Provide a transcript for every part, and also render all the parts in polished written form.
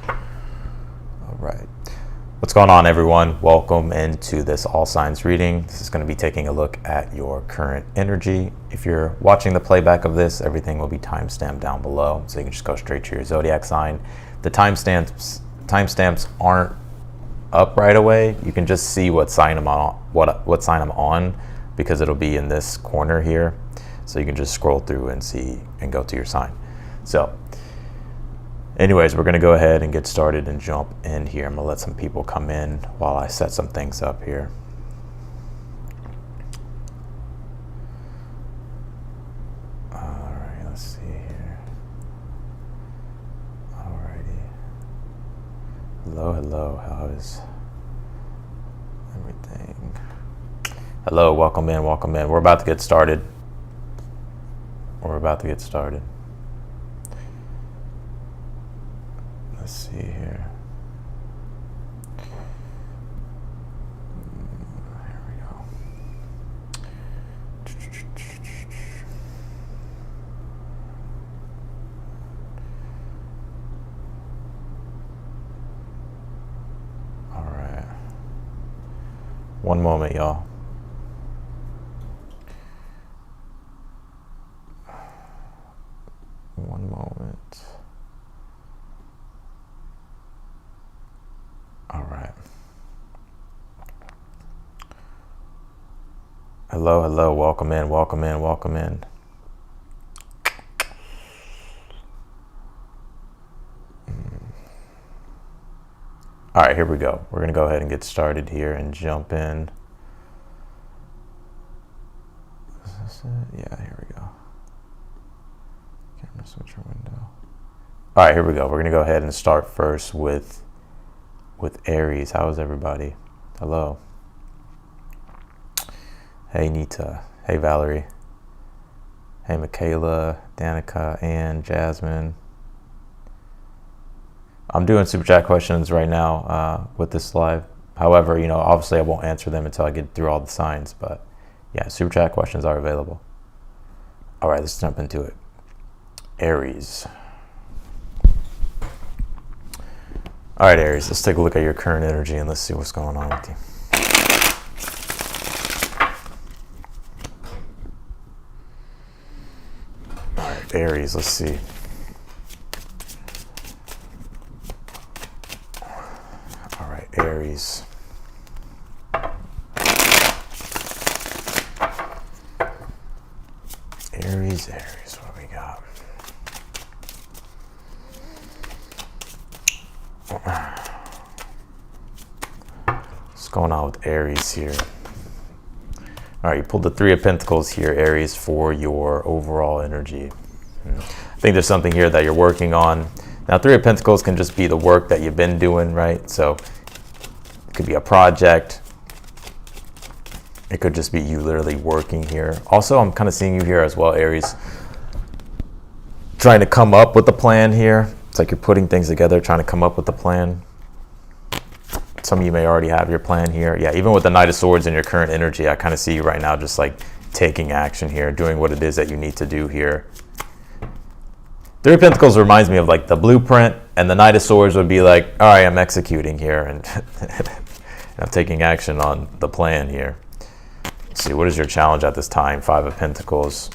All right. What's going on, everyone? Welcome into this all signs reading. This is going to be taking a look at your current energy. If you're watching the playback of this, everything will be timestamped down below, so you can just go straight to your zodiac sign. The timestamps aren't up right away. You can just see what sign I'm on, what sign I'm on, because it'll be in this corner here. So you can just scroll through and see and go to your sign. So anyways, we're going to go ahead and get started and jump in here. I'm going to let some people come in while I set some things up here. All right, let's see here. All righty. Hello, how is everything? Hello, welcome in. We're about to get started. Let's see here. Here we go. All right. One moment, y'all. One moment. All right. Hello. Welcome in. All right, here we go. We're going to go ahead and get started here and jump in. Is this it? Yeah, here we go. Camera switcher window. All right, here we go. We're going to go ahead and start first with Aries. How is everybody? Hello. Hey, Nita. Hey, Valerie. Hey, Michaela, Danica, Ann, Jasmine. I'm doing super chat questions right now with this live. However, obviously I won't answer them until I get through all the signs. But yeah, super chat questions are available. All right, let's jump into it. Aries. All right, Aries, let's take a look at your current energy and let's see what's going on with you. All right, Aries, let's see. All right, Aries. Aries, what do we got? What's going on with Aries here? All right, you pulled the Three of Pentacles here, Aries, for your overall energy. I think there's something here that you're working on. Now, Three of Pentacles can just be the work that you've been doing, right? So it could be a project. It could just be you literally working here. Also, I'm kind of seeing you here as well, Aries, trying to come up with a plan here. It's like you're putting things together, trying to come up with a plan. Some of you may already have your plan here. Yeah, even with the Knight of Swords in your current energy, I kind of see you right now just like taking action here, doing what it is that you need to do here. Three of Pentacles reminds me of like the blueprint, and the Knight of Swords would be like, all right, I'm executing here and I'm taking action on the plan here. Let's see, what is your challenge at this time? Five of Pentacles.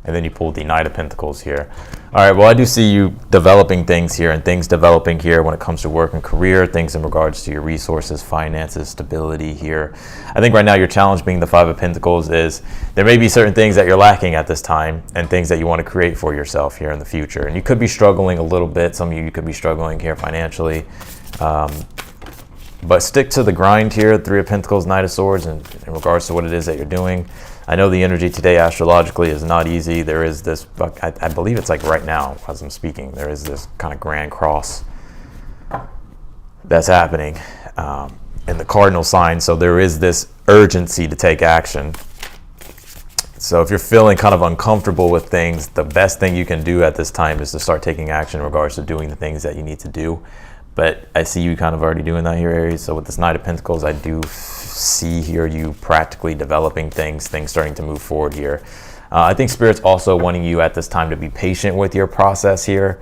And then you pulled the Knight of Pentacles here. All right, well, I do see you developing things here and things developing here when it comes to work and career, things in regards to your resources, finances, stability here. I think right now your challenge being the Five of Pentacles is there may be certain things that you're lacking at this time and things that you want to create for yourself here in the future. And you could be struggling a little bit. Some of you could be struggling here financially. But stick to the grind here, Three of Pentacles, Knight of Swords, in regards to what it is that you're doing. I know the energy today astrologically is not easy. There is this, I believe it's like right now as I'm speaking, there is this kind of grand cross that's happening in the cardinal sign. So there is this urgency to take action. So if you're feeling kind of uncomfortable with things, the best thing you can do at this time is to start taking action in regards to doing the things that you need to do. But I see you kind of already doing that here, Aries. So with this Knight of Pentacles, I do see here you practically developing things starting to move forward here. I think Spirit's also wanting you at this time to be patient with your process here.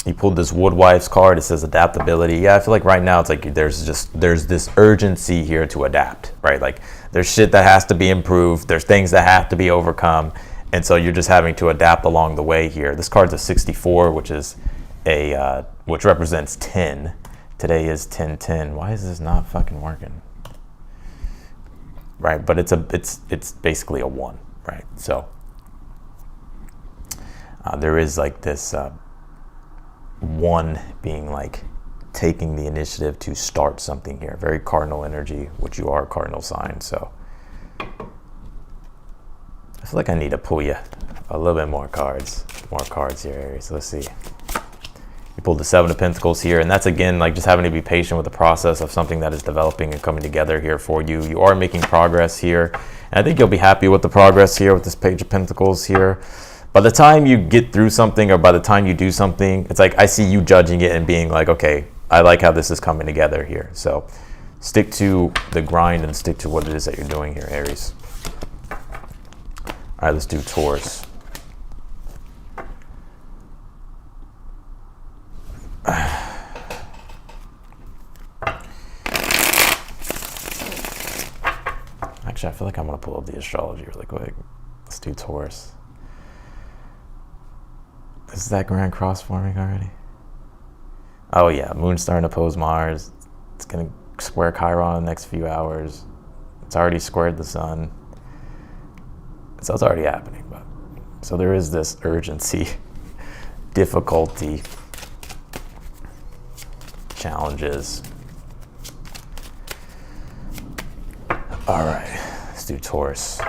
You pulled this Woodwife's card. It says adaptability. Yeah, I feel like right now it's like there's this urgency here to adapt, right? Like there's shit that has to be improved. There's things that have to be overcome. And so you're just having to adapt along the way here. This card's a 64, which is which represents 10. Today is 10-10. Why is this not fucking working? Right, but it's basically a 1, right? So there is like this 1 being like taking the initiative to start something here. Very cardinal energy, which you are a cardinal sign. So I feel like I need to pull you a little bit more cards. More cards here, Aries. Let's see. You pulled the 7 of Pentacles here, and that's again like just having to be patient with the process of something that is developing and coming together here for you. You are making progress here, and I think you'll be happy with the progress here with this Page of Pentacles here. By the time you get through something, or by the time you do something, it's like I see you judging it and being like, okay, I like how this is coming together here. So stick to the grind and stick to what it is that you're doing here, Aries. All right, let's do Taurus. Actually, I feel like I'm going to pull up the astrology really quick. Let's do Taurus. Is that Grand Cross forming already? Oh yeah, Moon starting to oppose Mars. It's going to square Chiron in the next few hours. It's already squared the Sun. So it's already happening. But so there is this urgency, difficulty, challenges. All right, let's do Taurus.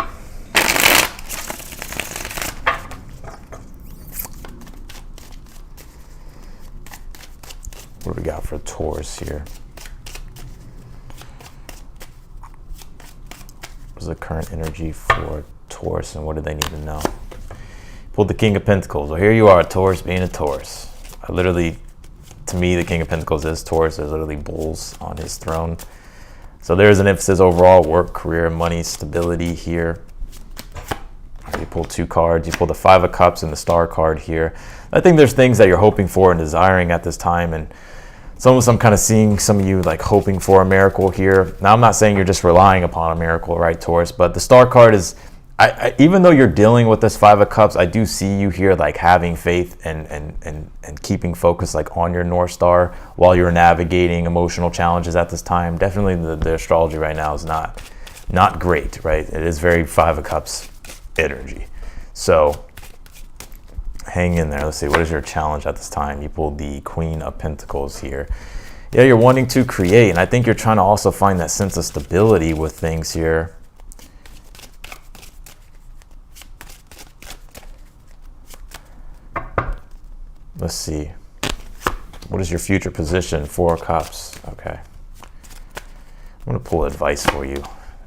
What do we got for Taurus here? What's the current energy for Taurus, and what do they need to know? Pulled the King of Pentacles. Well, here you are, Taurus being a Taurus. To me, the King of Pentacles is Taurus. There's literally bulls on his throne. So there's an emphasis overall, work, career, money, stability here. You pulled 2 cards. You pulled the 5 of Cups and the Star card here. I think there's things that you're hoping for and desiring at this time, and it's almost I'm kind of seeing some of you like hoping for a miracle here. Now, I'm not saying you're just relying upon a miracle, right, Taurus? But the Star card is, even though you're dealing with this 5 of Cups, I do see you here like having faith and keeping focus like on your North Star while you're navigating emotional challenges at this time. Definitely the astrology right now is not great, right? It is very 5 of Cups energy. So hang in there. Let's see, what is your challenge at this time? You pulled the Queen of Pentacles here. Yeah, you're wanting to create, and I think you're trying to also find that sense of stability with things here. Let's see. What is your future position? 4 of Cups. Okay. I'm going to pull advice for you.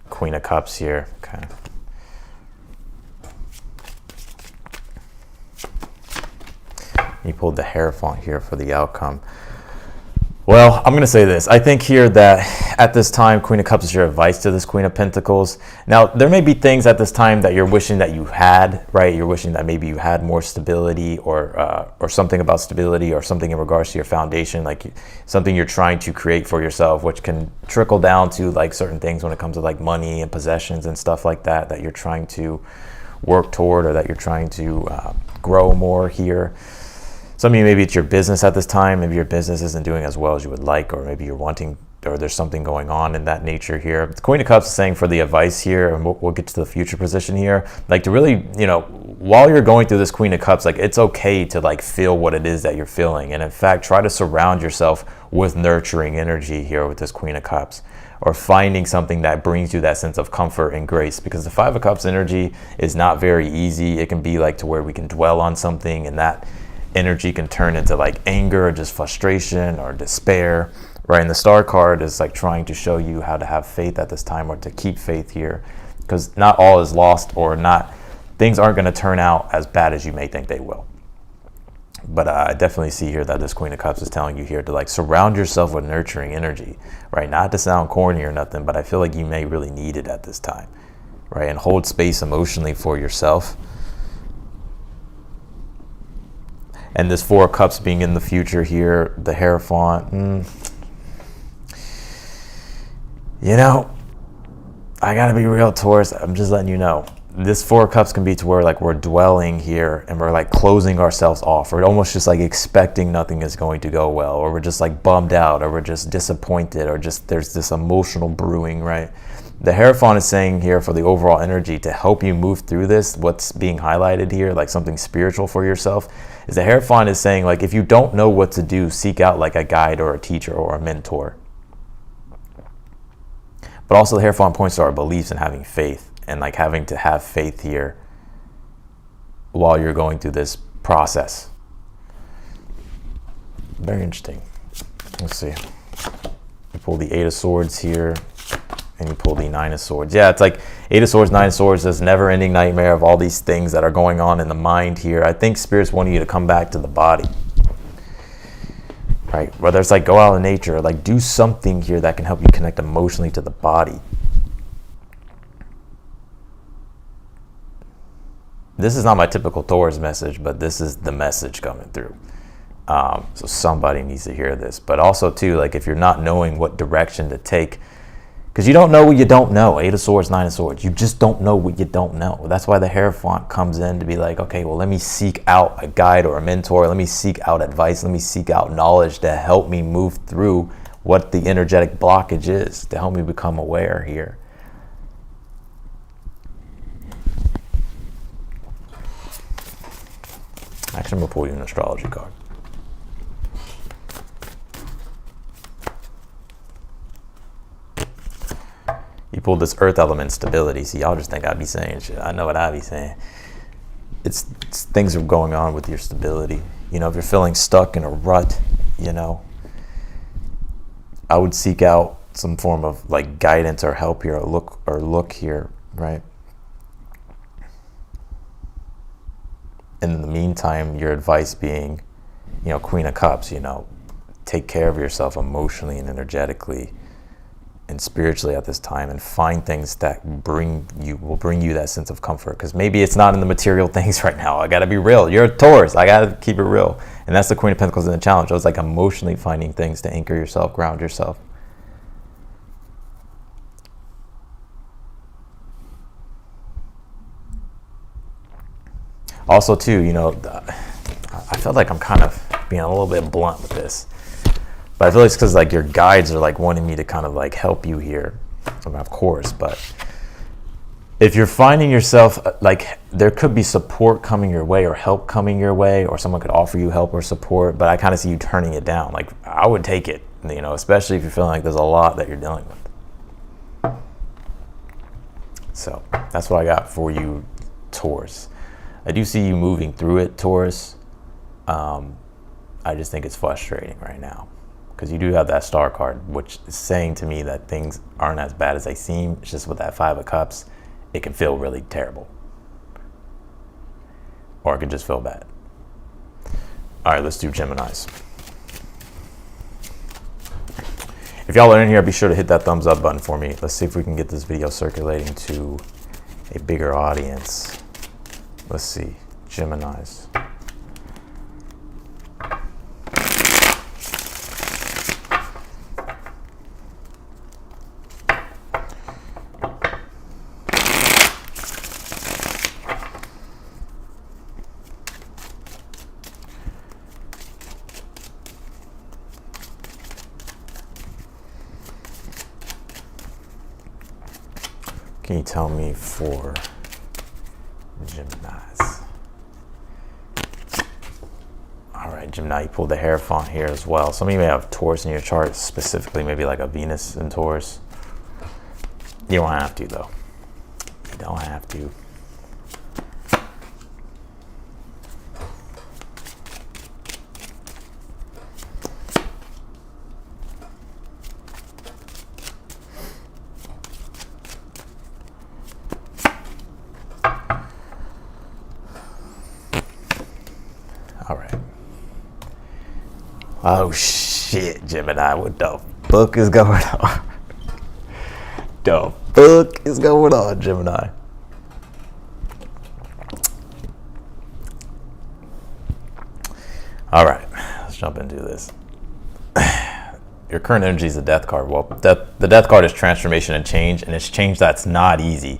Queen of Cups here. Okay. You pulled the Hierophant here for the outcome. Well, I'm going to say this. I think here that at this time, Queen of Cups is your advice to this Queen of Pentacles. Now, there may be things at this time that you're wishing that you had, right? You're wishing that maybe you had more stability or something about stability or something in regards to your foundation, like something you're trying to create for yourself, which can trickle down to like certain things when it comes to like money and possessions and stuff like that, that you're trying to work toward or that you're trying to grow more here. Some of you, maybe it's your business at this time. Maybe your business isn't doing as well as you would like, or maybe you're wanting, or there's something going on in that nature here. The Queen of Cups is saying for the advice here, and we'll get to the future position here, like to really, while you're going through this Queen of Cups, like it's okay to like feel what it is that you're feeling. And in fact, try to surround yourself with nurturing energy here with this Queen of Cups, or finding something that brings you that sense of comfort and grace, because the 5 of Cups energy is not very easy. It can be like to where we can dwell on something, and that energy can turn into like anger or just frustration or despair, right? And the Star card is like trying to show you how to have faith at this time, or to keep faith here, because not all is lost, or not, things aren't going to turn out as bad as you may think they will. But I definitely see here that this Queen of Cups is telling you here to like surround yourself with nurturing energy, right? Not to sound corny or nothing, but I feel like you may really need it at this time. right? And hold space emotionally for yourself. And this Four of Cups being in the future here, the Hierophant, you know, I gotta be real, Taurus. I'm just letting you know. This Four of Cups can be to where like we're dwelling here and we're like closing ourselves off. We're almost just like expecting nothing is going to go well, or we're just like bummed out, or we're just disappointed, or just there's this emotional brewing, right? The Hierophant is saying here for the overall energy to help you move through this, what's being highlighted here, like something spiritual for yourself, is the Hierophant is saying like if you don't know what to do, seek out like a guide or a teacher or a mentor. But also the Hierophant points to our beliefs and having faith, and like having to have faith here while you're going through this process. Very interesting. Let's see. You pull the Eight of Swords here, and you pull the Nine of Swords. Yeah, it's like Eight of Swords, Nine of Swords, this never-ending nightmare of all these things that are going on in the mind here. I think Spirit's wanting you to come back to the body. Right? Whether it's like go out in nature, or like do something here that can help you connect emotionally to the body. This is not my typical Taurus message, but this is the message coming through. So somebody needs to hear this. But also too, like if you're not knowing what direction to take, because you don't know what you don't know. Eight of Swords, Nine of Swords. You just don't know what you don't know. That's why the Hierophant comes in to be like, okay, well, let me seek out a guide or a mentor. Let me seek out advice. Let me seek out knowledge to help me move through what the energetic blockage is, to help me become aware here. Actually, I'm going to pull you an astrology card. You pulled this earth element stability. See, y'all just think I'd be saying shit. I know what I'd be saying. It's things are going on with your stability. You know, if you're feeling stuck in a rut, you know, I would seek out some form of like guidance or help here, or look here, right? And in the meantime, your advice being, you know, Queen of Cups, you know, take care of yourself emotionally and energetically and spiritually at this time, and find things that will bring you that sense of comfort. Because maybe it's not in the material things right now. I got to be real. You're a Taurus. I got to keep it real. And that's the Queen of Pentacles in the challenge. I was like emotionally finding things to anchor yourself, ground yourself. Also too, you know, I feel like I'm kind of being a little bit blunt with this, but I feel like it's because like your guides are like wanting me to kind of like help you here, of course. But if you're finding yourself like there could be support coming your way or help coming your way, or someone could offer you help or support, but I kind of see you turning it down. Like I would take it, you know, especially if you're feeling like there's a lot that you're dealing with. So that's what I got for you, Taurus. I do see you moving through it, Taurus. I just think it's frustrating right now because you do have that Star card, which is saying to me that things aren't as bad as they seem. It's just with that Five of Cups, it can feel really terrible. Or it can just feel bad. All right, let's do Geminis. If y'all are in here, be sure to hit that thumbs up button for me. Let's see if we can get this video circulating to a bigger audience. Let's see, Geminis. Can you tell me for Geminis? All right, Gemini, you pulled the Hierophant here as well. Some of you may have Taurus in your chart, specifically maybe like a Venus in Taurus. You don't have to though. You don't have to. All right. Oh shit, Gemini, what the fuck is going on? The fuck is going on, Gemini? All right, let's jump into this. Your current energy is the death card. Well, the death card is transformation and change, and it's change that's not easy.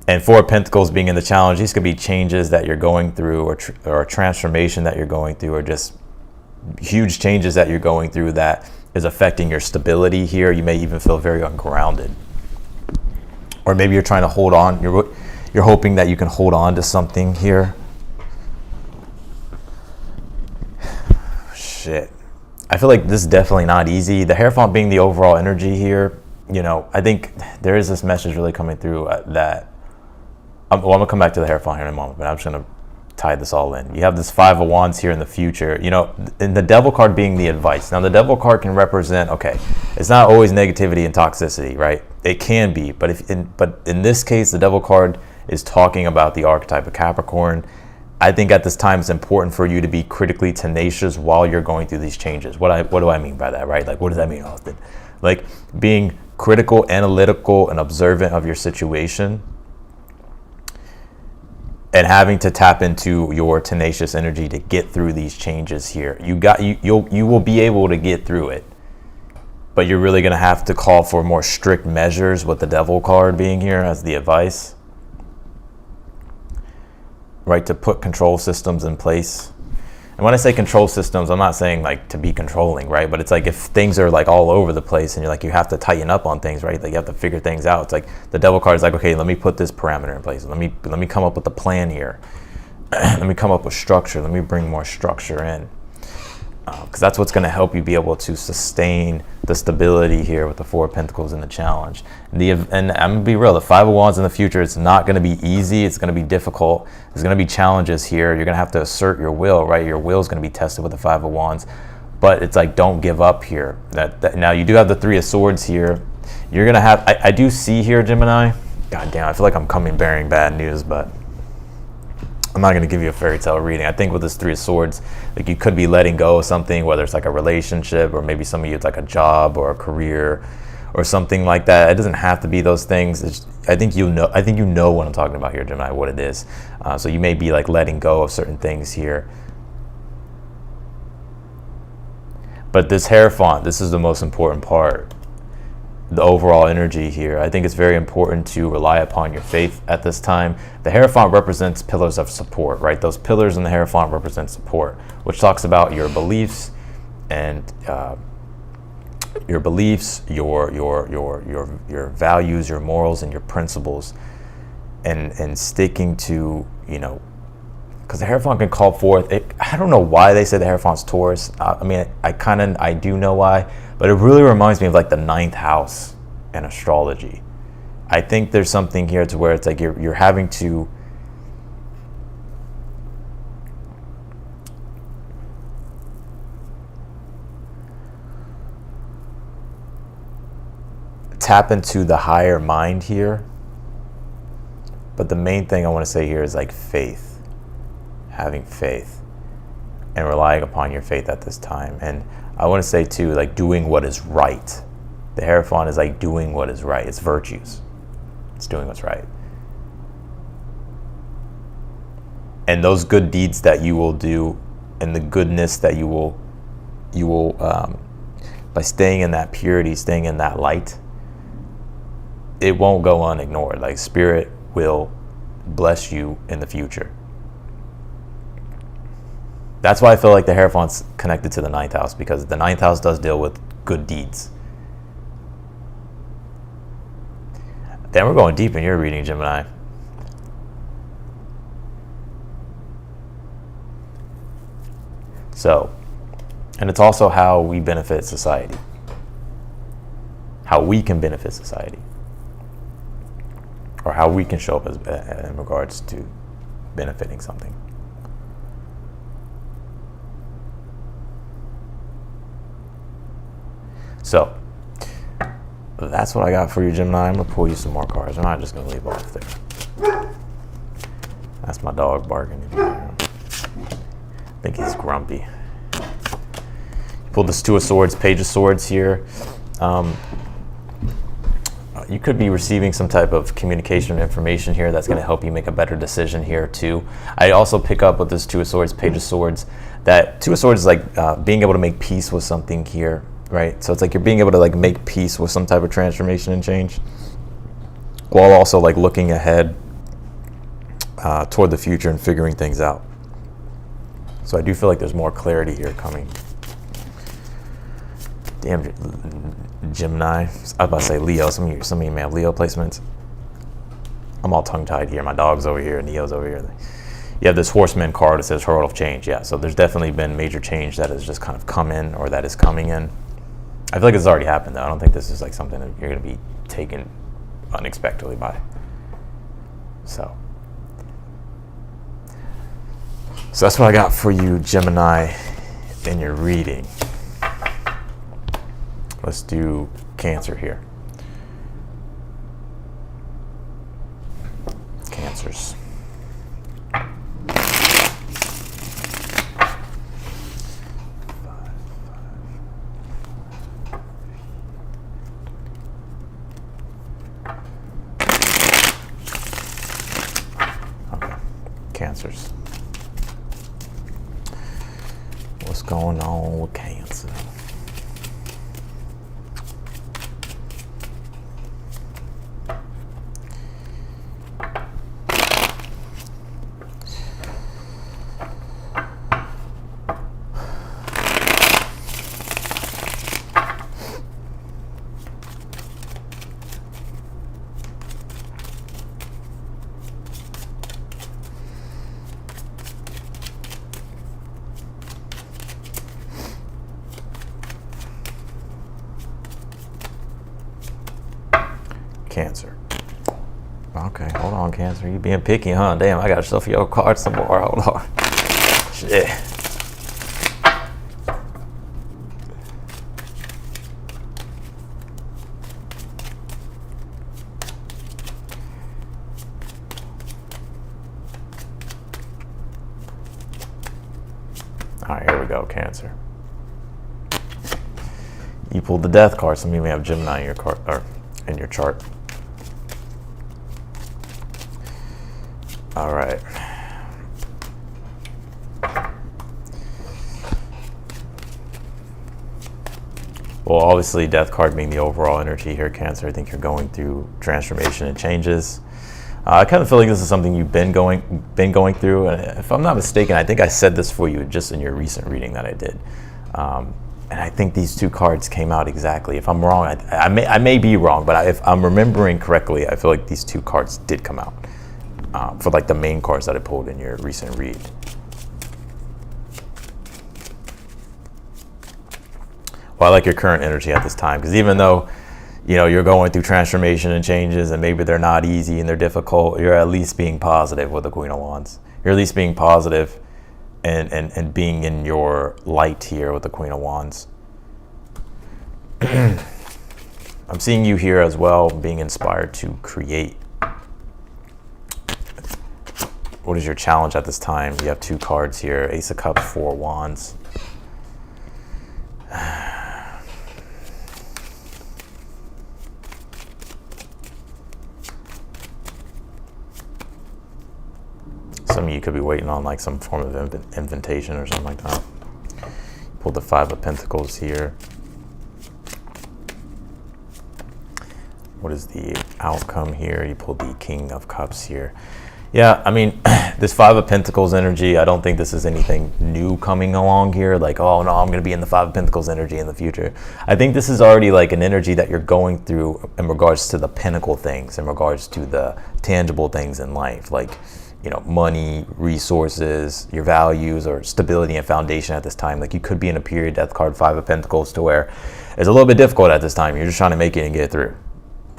And Four of Pentacles being in the challenge, these could be changes that you're going through, or a transformation that you're going through, or just huge changes that you're going through that is affecting your stability here. You may even feel very ungrounded. Or maybe you're trying to hold on. You're hoping that you can hold on to something here. Shit. I feel like this is definitely not easy. The Hierophant being the overall energy here, you know, I think there is this message really coming through that, I'm going to come back to the Hierophant here in a moment, but I'm just going to tie this all in. You have this Five of Wands here in the future, you know, and the Devil card being the advice. Now, the Devil card can represent, okay, it's not always negativity and toxicity, right? It can be, but in this case, the Devil card is talking about the archetype of Capricorn. I think at this time it's important for you to be critically tenacious while you're going through these changes. What do I mean by that, right? Like, what does that mean, Austin? Like, being critical, analytical, and observant of your situation, and having to tap into your tenacious energy to get through these changes here. You will be able to get through it, but you're really going to have to call for more strict measures with the Devil card being here as the advice. Right, to put control systems in place. And when I say control systems, I'm not saying like to be controlling, right? But it's like if things are like all over the place and you're like, you have to tighten up on things, right? Like you have to figure things out. It's like the Devil card is like, okay, let me put this parameter in place. Let me come up with a plan here. Let me come up with structure. Let me bring more structure in. Because that's what's going to help you be able to sustain the stability here with the Four of Pentacles in the challenge. And I'm going to be real, the Five of Wands in the future, it's not going to be easy. It's going to be difficult. There's going to be challenges here. You're going to have to assert your will, right? Your will is going to be tested with the Five of Wands. But it's like, don't give up here. Now, you do have the Three of Swords here. You're going to have, I do see here, Gemini. God damn, I feel like I'm coming bearing bad news, but I'm not going to give you a fairy tale reading. I think with this Three of Swords, like you could be letting go of something, whether it's like a relationship, or maybe some of you it's like a job or a career or something like that. It doesn't have to be those things. I think you know what I'm talking about here, Gemini, what it is. So you may be like letting go of certain things here. But this Hierophant, this is the most important part. The overall energy here. I think it's very important to rely upon your faith at this time. The Hierophant represents pillars of support, right? Those pillars in the Hierophant represent support, which talks about your beliefs and your values, your morals, and your principles, and sticking to, you know, because the Hierophant can call forth. I don't know why they say the Hierophant's Taurus. I mean, I do know why. But it really reminds me of like the 9th house in astrology. I think there's something here to where it's like you're having to tap into the higher mind here. But the main thing I want to say here is like faith, having faith and relying upon your faith at this time. And I want to say too, like doing what is right. The Hierophant is like doing what is right. It's virtues. It's doing what's right. And those good deeds that you will do, and the goodness that you will by staying in that purity, staying in that light, it won't go unignored. Like Spirit will bless you in the future. That's why I feel like the Hierophant's connected to the 9th house, because the 9th house does deal with good deeds. Then we're going deep in your reading, Gemini. So, and it's also how we benefit society. How we can benefit society. Or how we can show up in regards to benefiting something. So, that's what I got for you, Gemini. I'm going to pull you some more cards. I'm not just going to leave off there. That's my dog barking. I think he's grumpy. Pulled this Two of Swords, Page of Swords here. You could be receiving some type of communication information here that's going to help you make a better decision here too. I also pick up with this Two of Swords, Page of Swords, That Two of Swords is like being able to make peace with something here, right? So it's like you're being able to like make peace with some type of transformation and change, while also like looking ahead toward the future and figuring things out. So I do feel like there's more clarity here coming. Damn, Gemini. I was about to say Leo. Some of you may have Leo placements. I'm all tongue-tied here. My dog's over here, Neo's over here. You have this Horseman card that says Herald of Change. Yeah, so there's definitely been major change that has just kind of come in, or that is coming in. I feel like it's already happened, though. I don't think this is like something that you're going to be taken unexpectedly by. So that's what I got for you, Gemini, in your reading. Let's do Cancer here. Cancers. Okay, Cancers. What's going on with Cancer? Cancer. Okay, hold on, Cancer. You being picky, huh? Damn, I gotta shuffle your cards some more. Hold on. Shit. All right, here we go, Cancer. You pulled the Death card. Some of you may have Gemini in your card or in your chart. All right. Well, obviously, Death card being the overall energy here, Cancer. I think you're going through transformation and changes. I kind of feel like this is something you've been going through. And if I'm not mistaken, I think I said this for you just in your recent reading that I did. And I think these two cards came out exactly. If I'm wrong, I may be wrong, but if I'm remembering correctly, I feel like these two cards did come out for like the main cards that I pulled in your recent read. Well, I like your current energy at this time, because even though, you know, you're going through transformation and changes, and maybe they're not easy and they're difficult, you're at least being positive with the Queen of Wands. You're at least being positive and being in your light here with the Queen of Wands. I'm seeing you here as well, being inspired to create. What is your challenge at this time? You have two cards here, Ace of Cups, Four of Wands. Some of you could be waiting on like some form of invitation or something like that. Pulled the Five of Pentacles here. What is the outcome here? You pulled the King of Cups here. Yeah, I mean, this Five of Pentacles energy, I don't think this is anything new coming along here. Like, oh no, I'm going to be in the Five of Pentacles energy in the future. I think this is already like an energy that you're going through in regards to the pinnacle things, in regards to the tangible things in life. Like, you know, money, resources, your values, or stability and foundation at this time. Like, you could be in a period, Death card, Five of Pentacles, to where it's a little bit difficult at this time. You're just trying to make it and get through.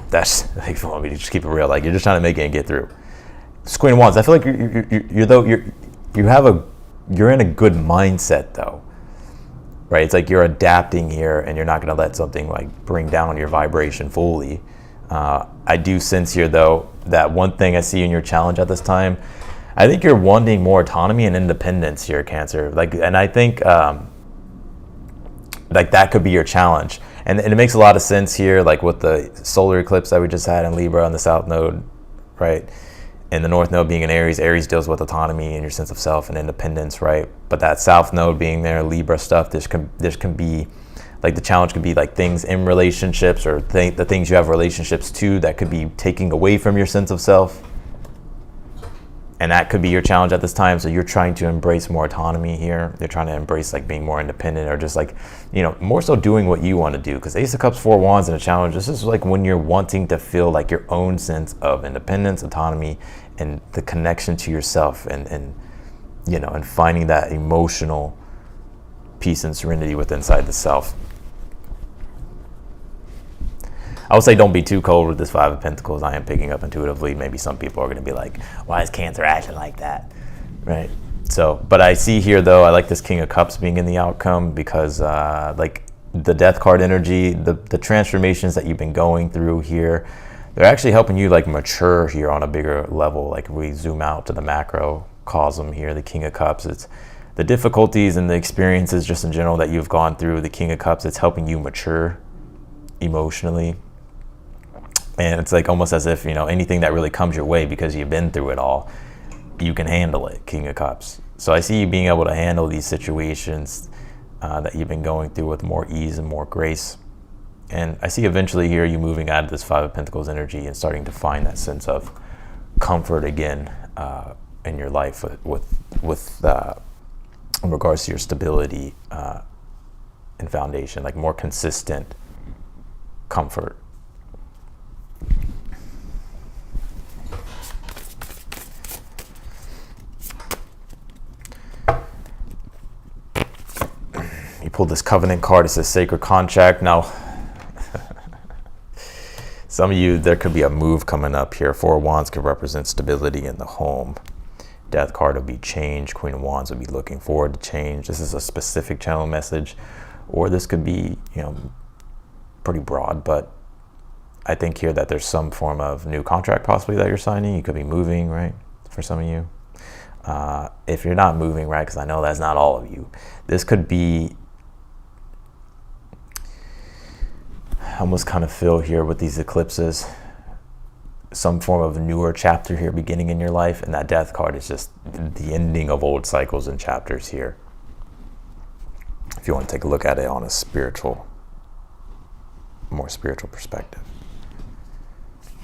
That's, like, if you want me to just keep it real, like, you're just trying to make it and get through. Queen of Wands, I feel like you're in a good mindset though, right? It's like you're adapting here, and you're not going to let something like bring down your vibration fully. I do sense here though that one thing I see in your challenge at this time, I think you're wanting more autonomy and independence here, Cancer. Like, and I think like that could be your challenge, and it makes a lot of sense here, like with the solar eclipse that we just had in Libra on the South Node, right? And the North Node being in Aries, Aries deals with autonomy and your sense of self and independence, right? But that South Node being there, Libra stuff, this can be, like the challenge could be like things in relationships or the things you have relationships to that could be taking away from your sense of self. And that could be your challenge at this time. So you're trying to embrace more autonomy here. You're trying to embrace like being more independent, or just like, you know, more so doing what you want to do. Because Ace of Cups, 4 Wands, and a challenge, this is like when you're wanting to feel like your own sense of independence, autonomy, and the connection to yourself, and you know, and finding that emotional peace and serenity within inside the self. I would say don't be too cold with this 5 of Pentacles. I am picking up intuitively. Maybe some people are going to be like, why is Cancer acting like that? Right? So, but I see here though, I like this King of Cups being in the outcome, because like the Death card energy, the transformations that you've been going through here, they're actually helping you like mature here on a bigger level. Like if we zoom out to the macrocosm here, the King of Cups, it's the difficulties and the experiences just in general that you've gone through. The King of Cups, it's helping you mature emotionally. And it's like almost as if, you know, anything that really comes your way because you've been through it all, you can handle it, King of Cups. So I see you being able to handle these situations that you've been going through with more ease and more grace. And I see eventually here you moving out of this 5 of Pentacles energy and starting to find that sense of comfort again in your life with in regards to your stability and foundation, like more consistent comfort. You pulled this Covenant card. It says Sacred Contract. Now, some of you, there could be a move coming up here. 4 of Wands could represent stability in the home. Death card would be change. Queen of Wands would be looking forward to change. This is a specific channel message, or this could be, you know, pretty broad, but I think here that there's some form of new contract possibly that you're signing. You could be moving, right? For some of you. If you're not moving, right, because I know that's not all of you, this could be, I almost kind of feel here with these eclipses, some form of newer chapter here beginning in your life, and that Death card is just the ending of old cycles and chapters here. If you want to take a look at it on a spiritual, more spiritual perspective.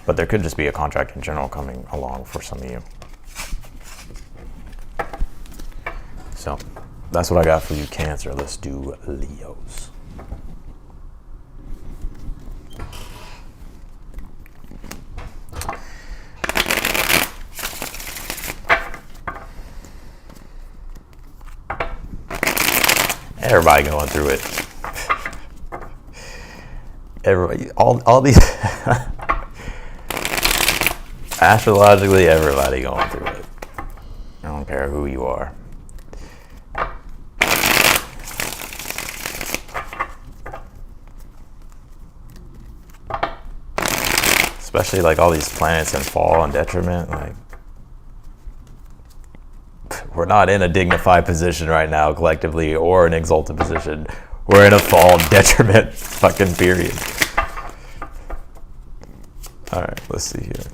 But there could just be a contract in general coming along for some of you. So that's what I got for you, Cancer. Let's do Leos. Everybody going through it. Everybody, all these astrologically, everybody going through it. I don't care who you are. Especially like all these planets in fall and detriment. Like, we're not in a dignified position right now collectively, or an exalted position. We're in a fall detriment fucking period. All right, let's see here.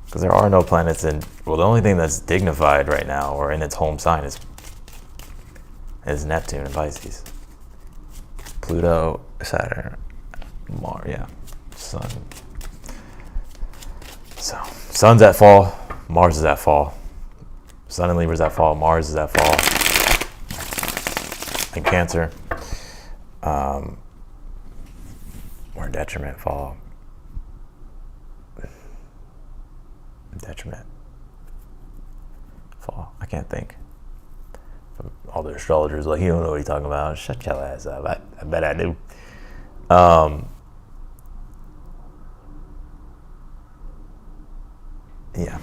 Because there are no planets in, well, the only thing that's dignified right now or in its home sign is Neptune and Pisces. Pluto, Saturn, Mars, yeah, Sun. So, Sun's at fall, Mars is at fall. Sun in Libra is at fall, Mars is at fall. And Cancer, or detriment fall. Detriment fall. I can't think. All the astrologers like, you don't know what you're talking about. Shut your ass up. I bet I do. Yeah.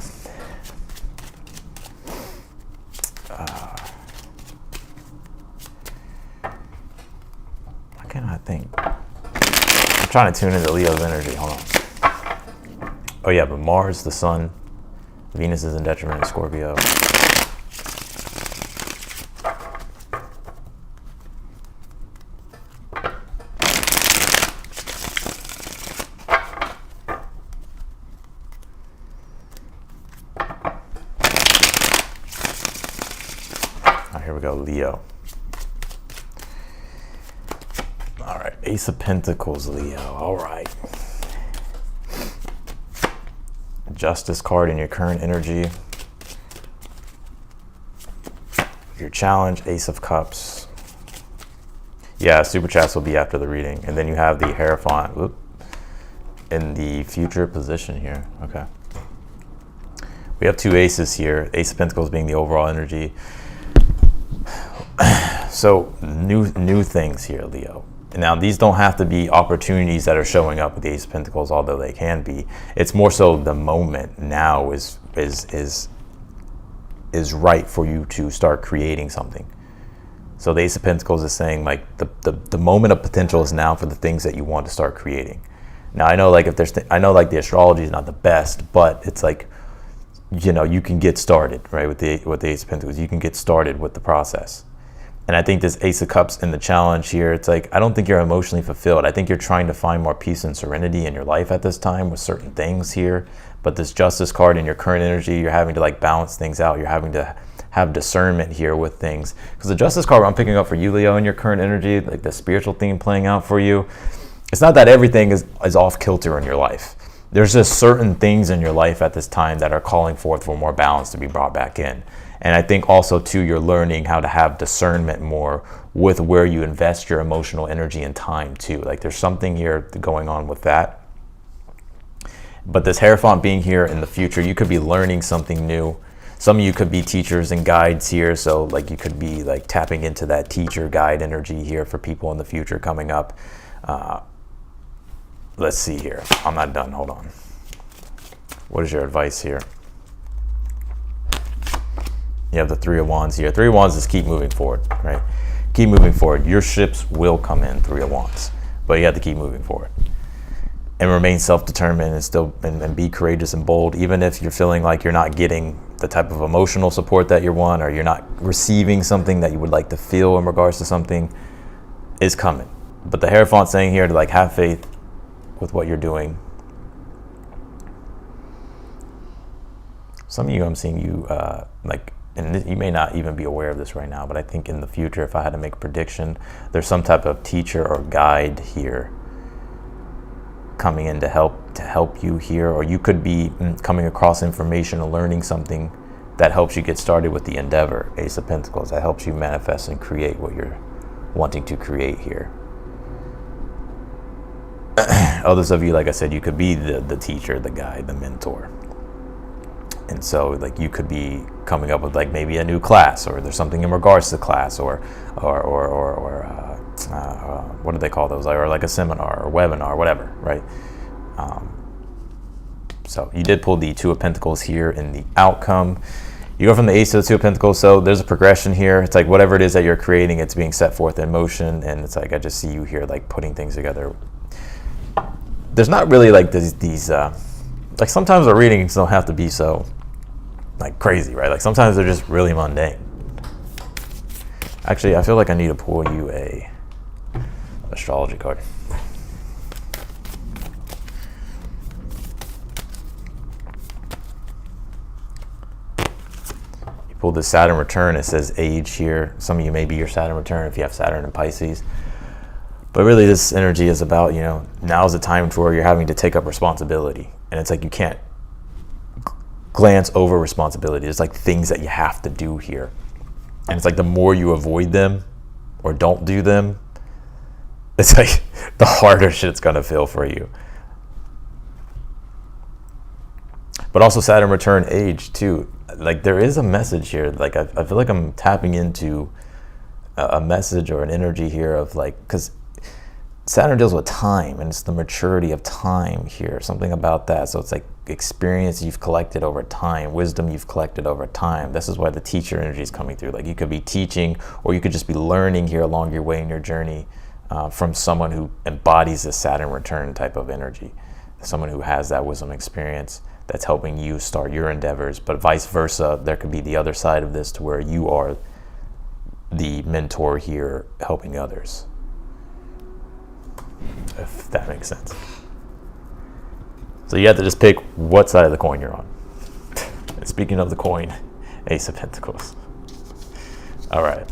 Why can't I think? I'm trying to tune into Leo's energy. Hold on. Oh yeah, but Mars, the Sun, Venus is in detriment in Scorpio. right, here we go, Leo. All right, Ace of Pentacles, Leo. All right. Justice card in your current energy. Your challenge, Ace of Cups. Yeah, super chats will be after the reading. And then you have the Hierophant in the future position here. Okay. We have two aces here. Ace of Pentacles being the overall energy. So new things here, Leo. Now, these don't have to be opportunities that are showing up with the Ace of Pentacles, although they can be. It's more so the moment now is right for you to start creating something. So the Ace of Pentacles is saying like the moment of potential is now for the things that you want to start creating. Now, I know like I know like the astrology is not the best, but it's like, you know, you can get started, right? With the Ace of Pentacles, you can get started with the process. And I think this Ace of Cups in the challenge here, it's like, I don't think you're emotionally fulfilled. I think you're trying to find more peace and serenity in your life at this time with certain things here. But this Justice card in your current energy, you're having to like balance things out. You're having to have discernment here with things. Because the Justice card I'm picking up for you, Leo, in your current energy, like the spiritual theme playing out for you, it's not that everything is off kilter in your life. There's just certain things in your life at this time that are calling forth for more balance to be brought back in. And I think also too, you're learning how to have discernment more with where you invest your emotional energy and time too. Like there's something here going on with that. But this Hierophant being here in the future, you could be learning something new. Some of you could be teachers and guides here. So like you could be like tapping into that teacher guide energy here for people in the future coming up. Let's see here. I'm not done. Hold on. What is your advice here? You have the Three of Wands here. Three of Wands is keep moving forward, right? Keep moving forward. Your ships will come in, Three of Wands, but you have to keep moving forward and remain self-determined and still and be courageous and bold, even if you're feeling like you're not getting the type of emotional support that you want, or you're not receiving something that you would like to feel in regards to something is coming. But the Hierophant saying here to like have faith with what you're doing. Some of you, I'm seeing you like, and you may not even be aware of this right now, but I think in the future, if I had to make a prediction, there's some type of teacher or guide here coming in to help you here, or you could be coming across information or learning something that helps you get started with the endeavor. Ace of Pentacles, that helps you manifest and create what you're wanting to create here. Others of you, like I said, you could be the teacher, the guide, the mentor. And so like you could be coming up with like maybe a new class, or there's something in regards to class, or what do they call those? Or like a seminar or webinar, whatever, right? So you did pull the Two of Pentacles here in the outcome. You go from the Ace to the Two of Pentacles, so there's a progression here. It's like whatever it is that you're creating, it's being set forth in motion, and it's like I just see you here like putting things together. There's not really like these like sometimes the readings don't have to be so like crazy, right? Like sometimes they're just really mundane. Actually, I feel like I need to pull you a astrology card. You pulled the Saturn return. It says age here. Some of you may be your Saturn return if you have Saturn and Pisces. But really this energy is about, you know, now's the time to where you're having to take up responsibility. And it's like you can't glance over responsibility. It's like things that you have to do here. And it's like the more you avoid them or don't do them, it's like the harder shit's gonna feel for you. But also Saturn return age too. Like there is a message here. Like I feel like I'm tapping into a message or an energy here of like, because Saturn deals with time, and it's the maturity of time here, something about that. So it's like experience you've collected over time, wisdom you've collected over time. This is why the teacher energy is coming through. Like you could be teaching, or you could just be learning here along your way in your journey from someone who embodies the Saturn return type of energy, someone who has that wisdom experience that's helping you start your endeavors. But vice versa, there could be the other side of this to where you are the mentor here helping others, if that makes sense. So you have to just pick what side of the coin you're on. Speaking of the coin, Ace of Pentacles. All right.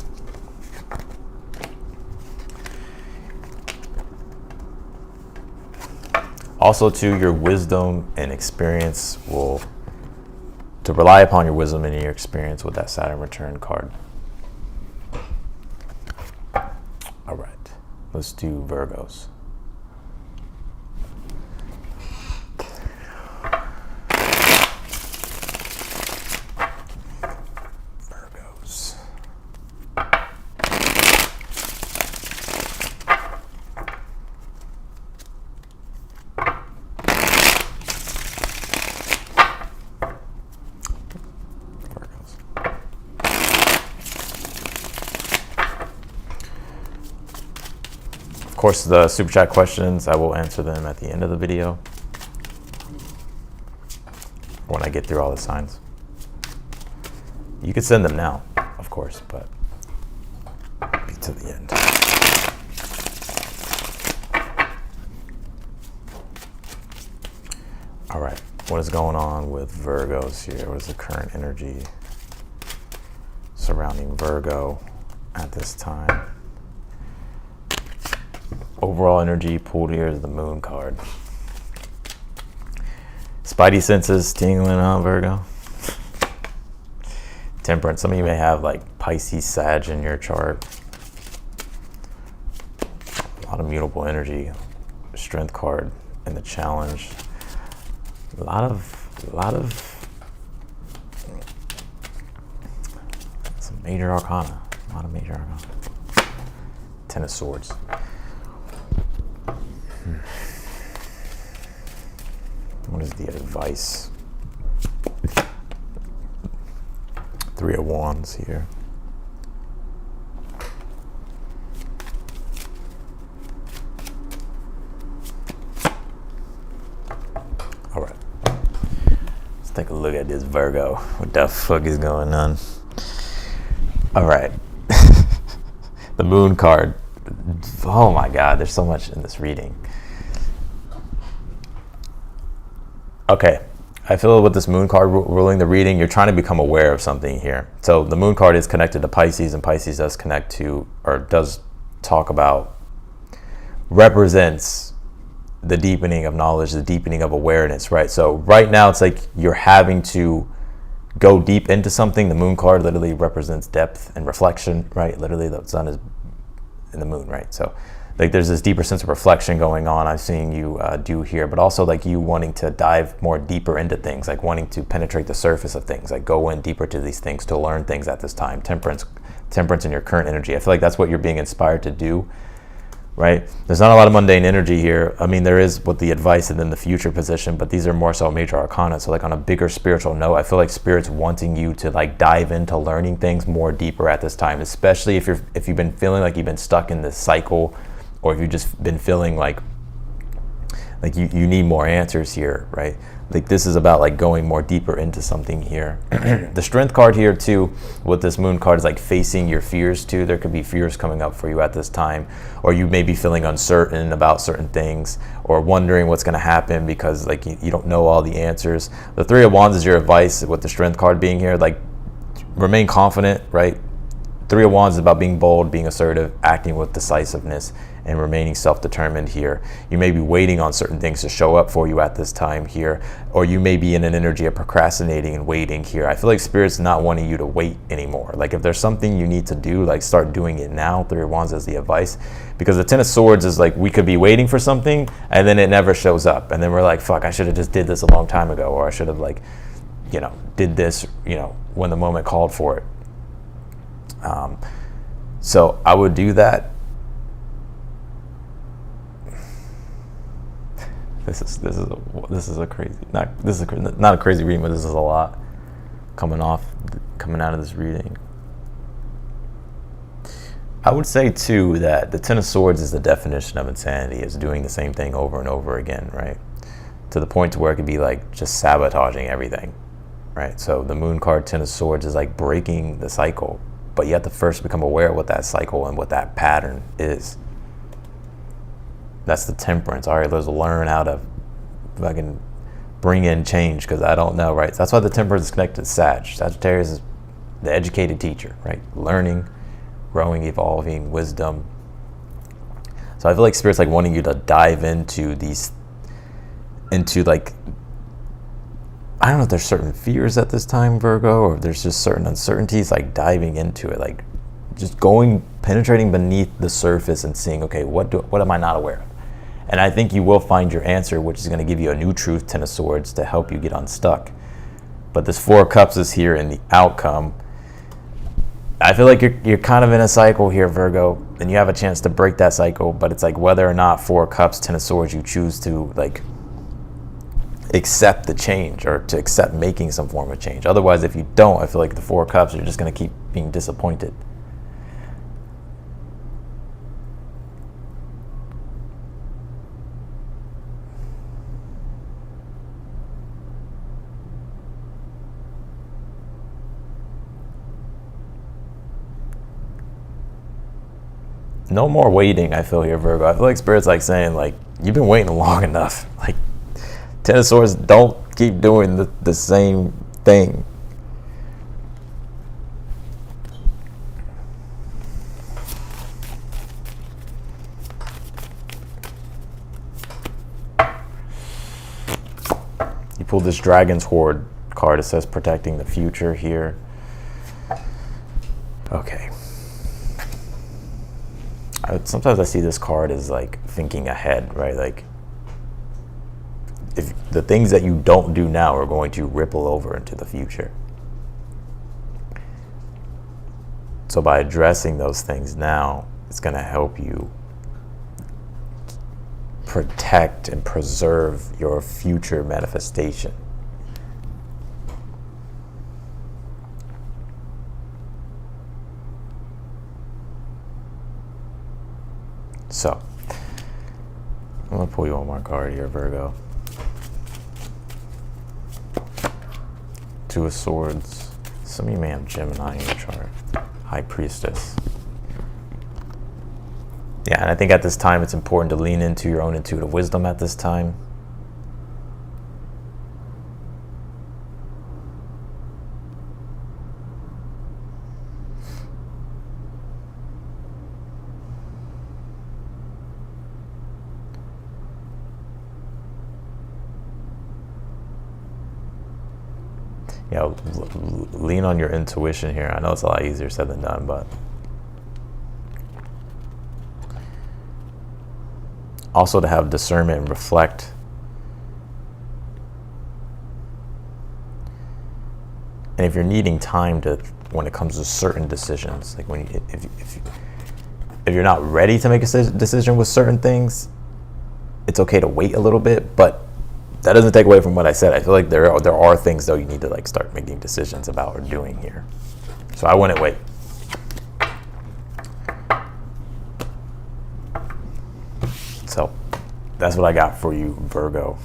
Also, too, your wisdom and experience to rely upon your wisdom and your experience with that Saturn return card. All right, let's do Virgos. Of course, the super chat questions, I will answer them at the end of the video when I get through all the signs. You can send them now, of course, but be to the end. All right, what is going on with Virgos here? What is the current energy surrounding Virgo at this time? Overall energy pulled here is the Moon card. Spidey senses tingling on Virgo. Temperance. Some of you may have like Pisces, Sag in your chart. A lot of mutable energy. Strength card and the challenge. A lot of some major arcana. A lot of major arcana. Ten of Swords. What is the advice? Three of Wands here. All right. Let's take a look at this Virgo. What the fuck is going on? All right. The Moon card. Oh my God, there's so much in this reading. Okay, I feel with this Moon card ruling the reading, you're trying to become aware of something here. So the Moon card is connected to Pisces, and Pisces does connect to, or does talk about, represents the deepening of knowledge, the deepening of awareness, right? So right now it's like you're having to go deep into something. The Moon card literally represents depth and reflection, right? Literally the sun is in the moon, right? So like there's this deeper sense of reflection going on I'm seeing you do here, but also like you wanting to dive more deeper into things, like wanting to penetrate the surface of things, like go in deeper to these things, to learn things at this time. Temperance in your current energy. I feel like that's what you're being inspired to do, right? There's not a lot of mundane energy here. I mean, there is with the advice and then the future position, but these are more so major arcana. So like on a bigger spiritual note, I feel like Spirit's wanting you to like dive into learning things more deeper at this time, especially if you've been feeling like you've been stuck in this cycle, or if you've just been feeling like you need more answers here, right? Like this is about like going more deeper into something here. The Strength card here too, with this Moon card, is like facing your fears too. There could be fears coming up for you at this time, or you may be feeling uncertain about certain things, or wondering what's going to happen because like you don't know all the answers. The Three of Wands is your advice with the Strength card being here. Like remain confident, right? Three of Wands is about being bold, being assertive, acting with decisiveness, and remaining self-determined here. You may be waiting on certain things to show up for you at this time here, or you may be in an energy of procrastinating and waiting here. I feel like Spirit's not wanting you to wait anymore. Like if there's something you need to do, like start doing it now. Three of Wands is the advice, because the Ten of Swords is like we could be waiting for something and then it never shows up, and then we're like, fuck, I should have just did this a long time ago, or I should have like, did this, when the moment called for it. So I would do that. This is a crazy, not a crazy reading, but this is a lot coming out of this reading. I would say too that the Ten of Swords is the definition of insanity, is doing the same thing over and over again, right? To the point to where it could be like just sabotaging everything, right? So the Moon card, Ten of Swords, is like breaking the cycle, but you have to first become aware of what that cycle and what that pattern is. That's the Temperance. All right, let's learn how to fucking bring in change, because I don't know, right? That's why the Temperance is connected to Sagittarius is the educated teacher, right? Learning, growing, evolving, wisdom. So I feel like Spirit's like wanting you to dive into like, I don't know if there's certain fears at this time, Virgo, or if there's just certain uncertainties, like diving into it, like just penetrating beneath the surface and seeing, okay, what am I not aware of? And I think you will find your answer, which is going to give you a new truth, Ten of Swords, to help you get unstuck. But this Four of Cups is here in the outcome. I feel like you're kind of in a cycle here, Virgo, and you have a chance to break that cycle, but it's like whether or not Four of Cups, Ten of Swords, you choose to like accept the change or to accept making some form of change. Otherwise, if you don't, I feel like the Four of Cups, you're just going to keep being disappointed. No more waiting, I feel here, Virgo. I feel like Spirit's like saying, like, you've been waiting long enough. Like, Ten of Swords, don't keep doing the same thing. You pulled this Dragon's Hoard card. It says protecting the future here. Okay. Sometimes I see this card as like thinking ahead, right? Like if the things that you don't do now are going to ripple over into the future. So by addressing those things now, it's going to help you protect and preserve your future manifestation. So, I'm going to pull you one more card here, Virgo. Two of Swords. Some of you may have Gemini in your chart. High Priestess. Yeah, and I think at this time it's important to lean into your own intuitive wisdom at this time. You know, lean on your intuition here. I know it's a lot easier said than done, but also to have discernment and reflect. And if you're needing time to, when it comes to certain decisions, like when if you're not ready to make a decision with certain things, it's okay to wait a little bit, but that doesn't take away from what I said. I feel like there are things though you need to like start making decisions about or doing here. So I wouldn't wait. So that's what I got for you, Virgo.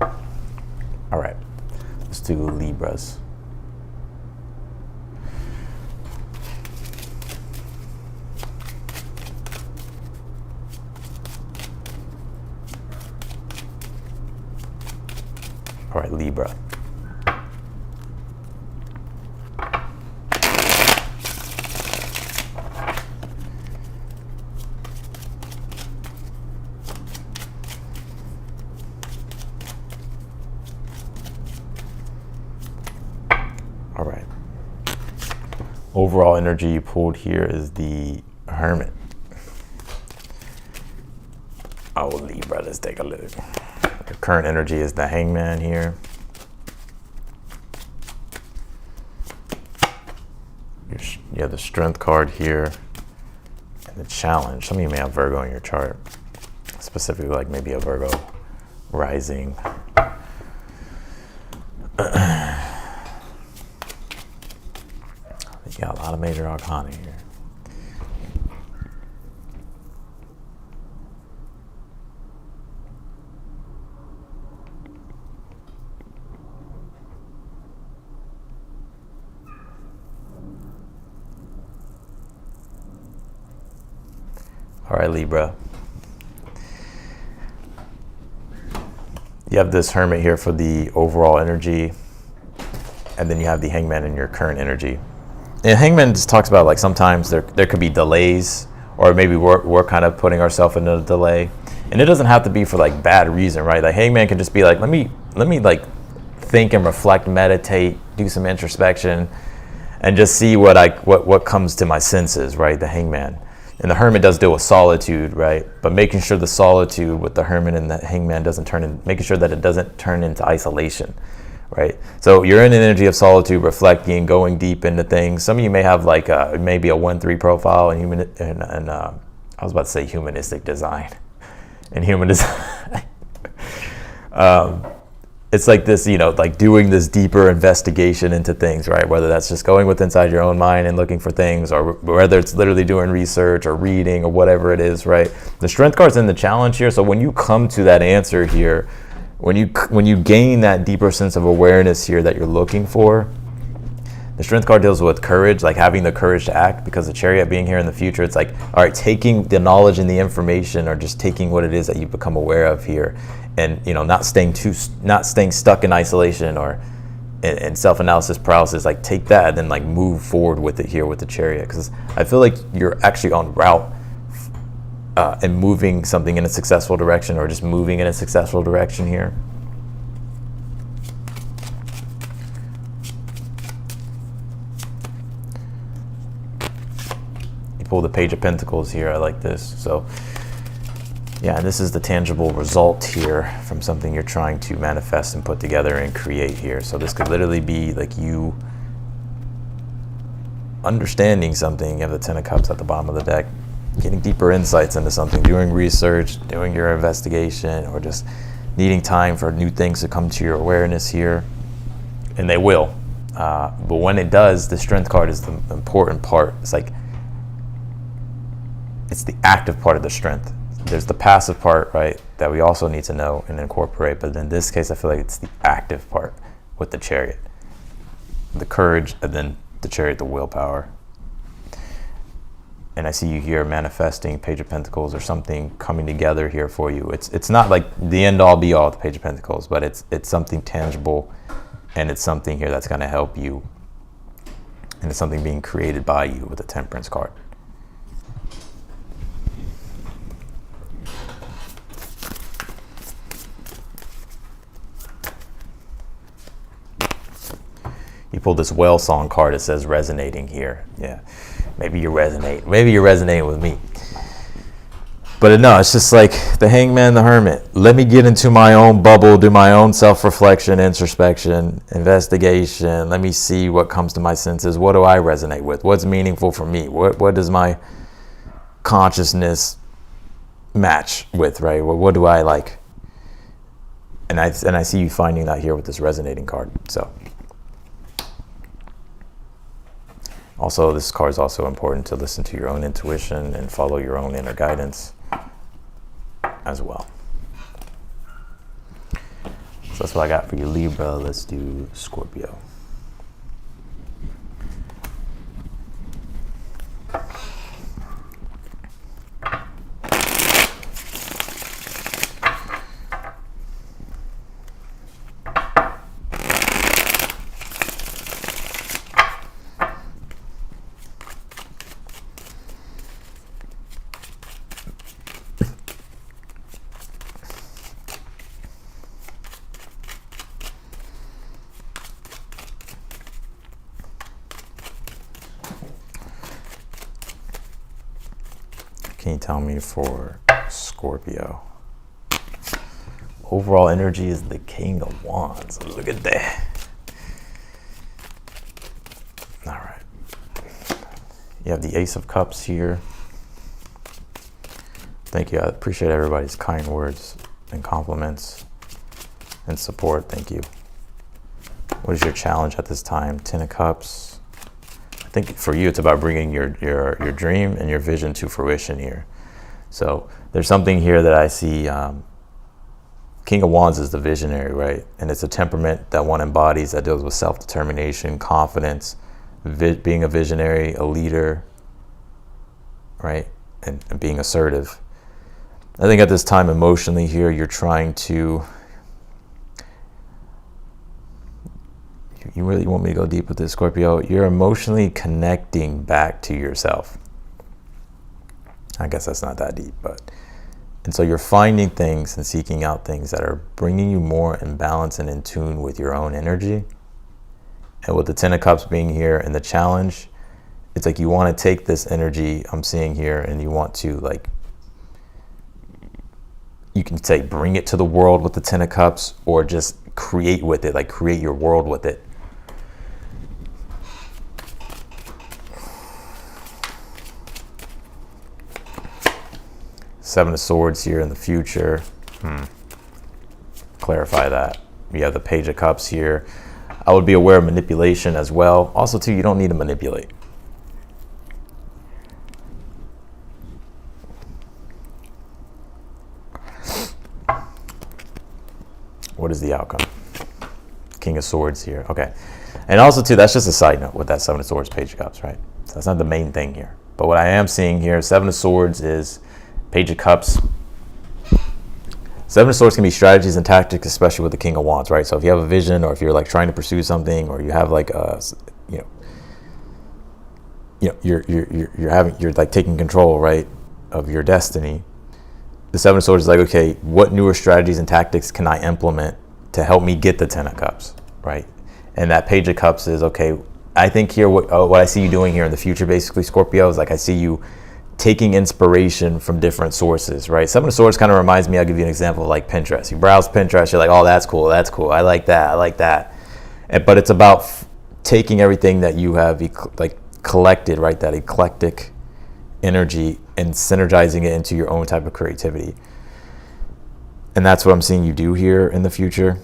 All right, let's do Libras. All right, Libra. All right. Overall energy you pulled here is the Hermit. Oh, Libra, let's take a look. The current energy is the Hangman here. You have the Strength card here and the Challenge. Some of you may have Virgo in your chart, specifically like maybe a Virgo rising. You got a lot of major arcana here. All right, Libra. You have this Hermit here for the overall energy. And then you have the Hangman in your current energy. And Hangman just talks about like sometimes there could be delays, or maybe we're kind of putting ourselves in a delay. And it doesn't have to be for like bad reason, right? Like Hangman can just be like, let me like think and reflect, meditate, do some introspection, and just see what comes to my senses, right? The Hangman. And the Hermit does deal with solitude, right? But making sure the solitude with the Hermit and the Hangman making sure that it doesn't turn into isolation, right? So you're in an energy of solitude, reflecting, going deep into things. Some of you may have like maybe a 1-3 profile in I was about to say humanistic design. In human design. It's like this, like doing this deeper investigation into things, right? Whether that's just going inside your own mind and looking for things, or whether it's literally doing research or reading or whatever it is, right? The Strength card's in the challenge here. So when you come to that answer here, when you gain that deeper sense of awareness here that you're looking for, the Strength card deals with courage, like having the courage to act, because the Chariot being here in the future, it's like, all right, taking the knowledge and the information, or just taking what it is that you become aware of here, and not staying stuck in isolation or in self-analysis paralysis. Like take that and then like move forward with it here with the Chariot, because I feel like you're actually on route and moving something in a successful direction, or just moving in a successful direction here. Pull the Page of Pentacles here. I like this. So yeah, this is the tangible result here from something you're trying to manifest and put together and create here. So this could literally be like you understanding something. You have the 10 of Cups at the bottom of the deck, getting deeper insights into something, doing research, doing your investigation, or just needing time for new things to come to your awareness here. And they will. But when it does, the Strength card is the important part. It's like, it's the active part of the Strength. There's the passive part, right, that we also need to know and incorporate. But in this case, I feel like it's the active part with the Chariot. The courage, and then the Chariot, the willpower. And I see you here manifesting Page of Pentacles, or something coming together here for you. It's not like the end all be all, the Page of Pentacles, but it's something tangible, and it's something here that's going to help you. And it's something being created by you with the Temperance card. You pulled this Whale Song card. It says resonating here. Yeah, maybe you're resonating with me. But no, it's just like the Hangman, the Hermit. Let me get into my own bubble, do my own self-reflection, introspection, investigation. Let me see what comes to my senses. What do I resonate with? What's meaningful for me? What does my consciousness match with, right? What do I like? And I see you finding that here with this resonating card. So. Also, this card is also important to listen to your own intuition and follow your own inner guidance as well. So that's what I got for you, Libra. Let's do Scorpio. Can you tell me for Scorpio? Overall energy is the King of Wands. Look at that. All right. You have the Ace of Cups here. Thank you. I appreciate everybody's kind words and compliments and support. Thank you. What is your challenge at this time? 10 of Cups. I think for you, it's about bringing your dream and your vision to fruition here. So there's something here that I see. King of Wands is the visionary, right? And it's a temperament that one embodies that deals with self-determination, confidence, being a visionary, a leader, right? And being assertive. I think at this time emotionally here, you're trying to, You really want me to go deep with this, Scorpio? You're emotionally connecting back to yourself. I guess that's not that deep, but... And so you're finding things and seeking out things that are bringing you more in balance and in tune with your own energy. And with the Ten of Cups being here and the challenge, it's like you want to take this energy I'm seeing here and you want to, like, you can say bring it to the world with the Ten of Cups, or just create with it, like create your world with it. Seven of Swords here in the future. Clarify that. You have the Page of Cups here. I would be aware of manipulation as well. Also, too, you don't need to manipulate. What is the outcome? King of Swords here. Okay. And also, too, that's just a side note with that Seven of Swords, Page of Cups, right? So that's not the main thing here. But what I am seeing here, Seven of Swords is Page of Cups. Seven of Swords can be strategies and tactics, especially with the King of Wands, right? So if you have a vision, or if you're like trying to pursue something, or you have like a, you're like taking control, right, of your destiny. The Seven of Swords is like, okay, what newer strategies and tactics can I implement to help me get the Ten of Cups, right? And that Page of Cups is, okay, I think here what I see you doing here in the future, basically, Scorpio, is like I see you taking inspiration from different sources, right? Seven of Swords kind of reminds me, I'll give you an example of like Pinterest. You browse Pinterest, you're like, oh, that's cool, I like that. But it's about taking everything that you have like collected, right? That eclectic energy, and synergizing it into your own type of creativity. And that's what I'm seeing you do here in the future.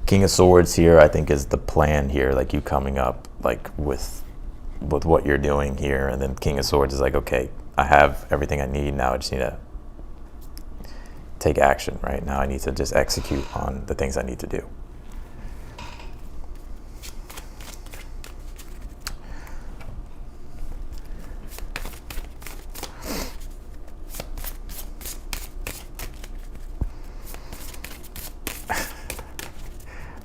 King of Swords here, I think, is the plan here, like you coming up like with what you're doing here. And then King of Swords is like, okay, I have everything I need now, I just need to take action, right? Now I need to just execute on the things I need to do.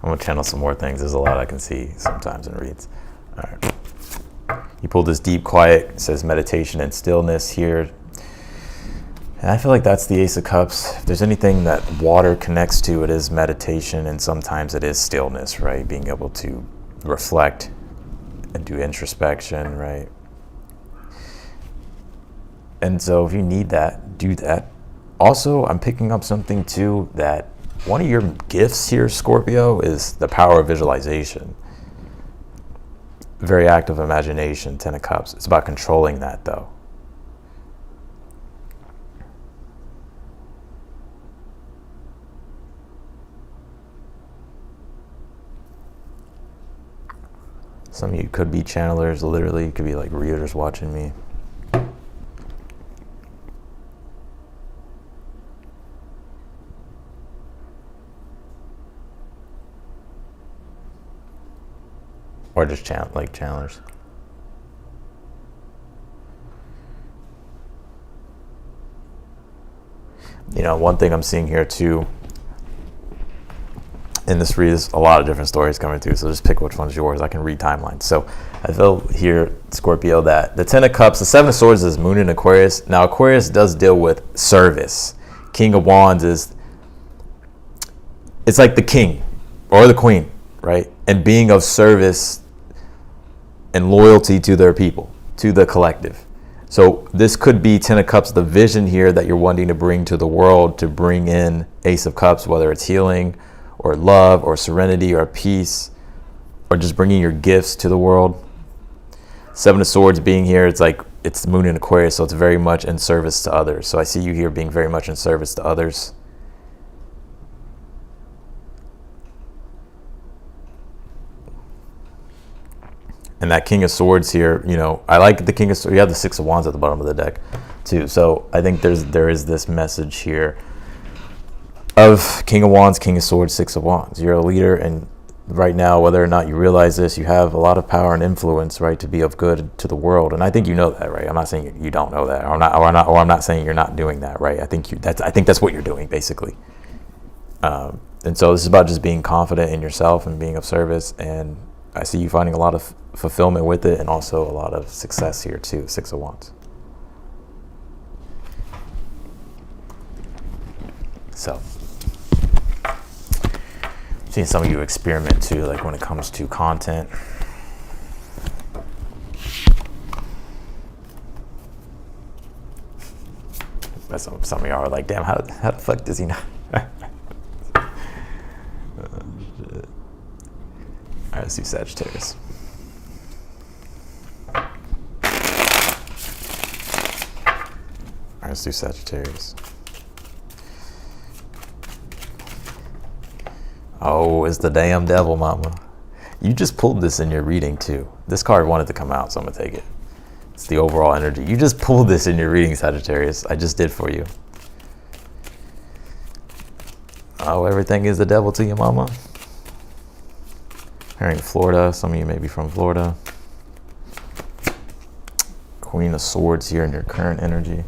I'm gonna channel some more things. There's a lot I can see sometimes in reads. All right. You pull this deep quiet, it says meditation and stillness here. And I feel like that's the Ace of Cups. If there's anything that water connects to, it is meditation, and sometimes it is stillness, right? Being able to reflect and do introspection, right? And so if you need that, do that. Also, I'm picking up something too, that one of your gifts here, Scorpio, is the power of visualization. Very active imagination, Ten of Cups. It's about controlling that, though. Some of you could be channelers, literally. You could be like readers watching me. Or just like channelers. You know, one thing I'm seeing here too, in this read, is a lot of different stories coming through, so just pick which one's yours. I can read timelines. So I feel here, Scorpio, that the Ten of Cups, the Seven of Swords is Moon in Aquarius. Now Aquarius does deal with service. King of Wands is, it's like the king or the queen, right? And being of service and loyalty to their people, to the collective. So this could be Ten of Cups, the vision here that you're wanting to bring to the world, to bring in Ace of Cups, whether it's healing or love or serenity or peace, or just bringing your gifts to the world. Seven of Swords being here, it's like, it's the Moon in Aquarius, so it's very much in service to others. So I see you here being very much in service to others. And that King of Swords here, you know, I like the King of Swords. You have the Six of Wands at the bottom of the deck too. So I think there is this message here of King of Wands, King of Swords, Six of Wands. You're a leader, and right now, whether or not you realize this, you have a lot of power and influence, right, to be of good to the world. And I think you know that, right? I'm not saying you don't know that, or I'm not saying you're not doing that, right? I think that's what you're doing, basically. And so this is about just being confident in yourself and being of service. And I see you finding a lot of fulfillment with it, and also a lot of success here too. 6 of Wands. So, seeing some of you experiment too, like when it comes to content. Some of y'all are like, damn, how the fuck does he not? All right, let's do Sagittarius. All right, let's do Sagittarius. Oh, it's the damn devil, mama. You just pulled this in your reading too. This card wanted to come out, so I'm gonna take it. It's the overall energy. You just pulled this in your reading, Sagittarius. I just did for you. Oh, everything is the devil to you, mama. Hearing Florida, some of you may be from Florida. Queen of Swords here in your current energy.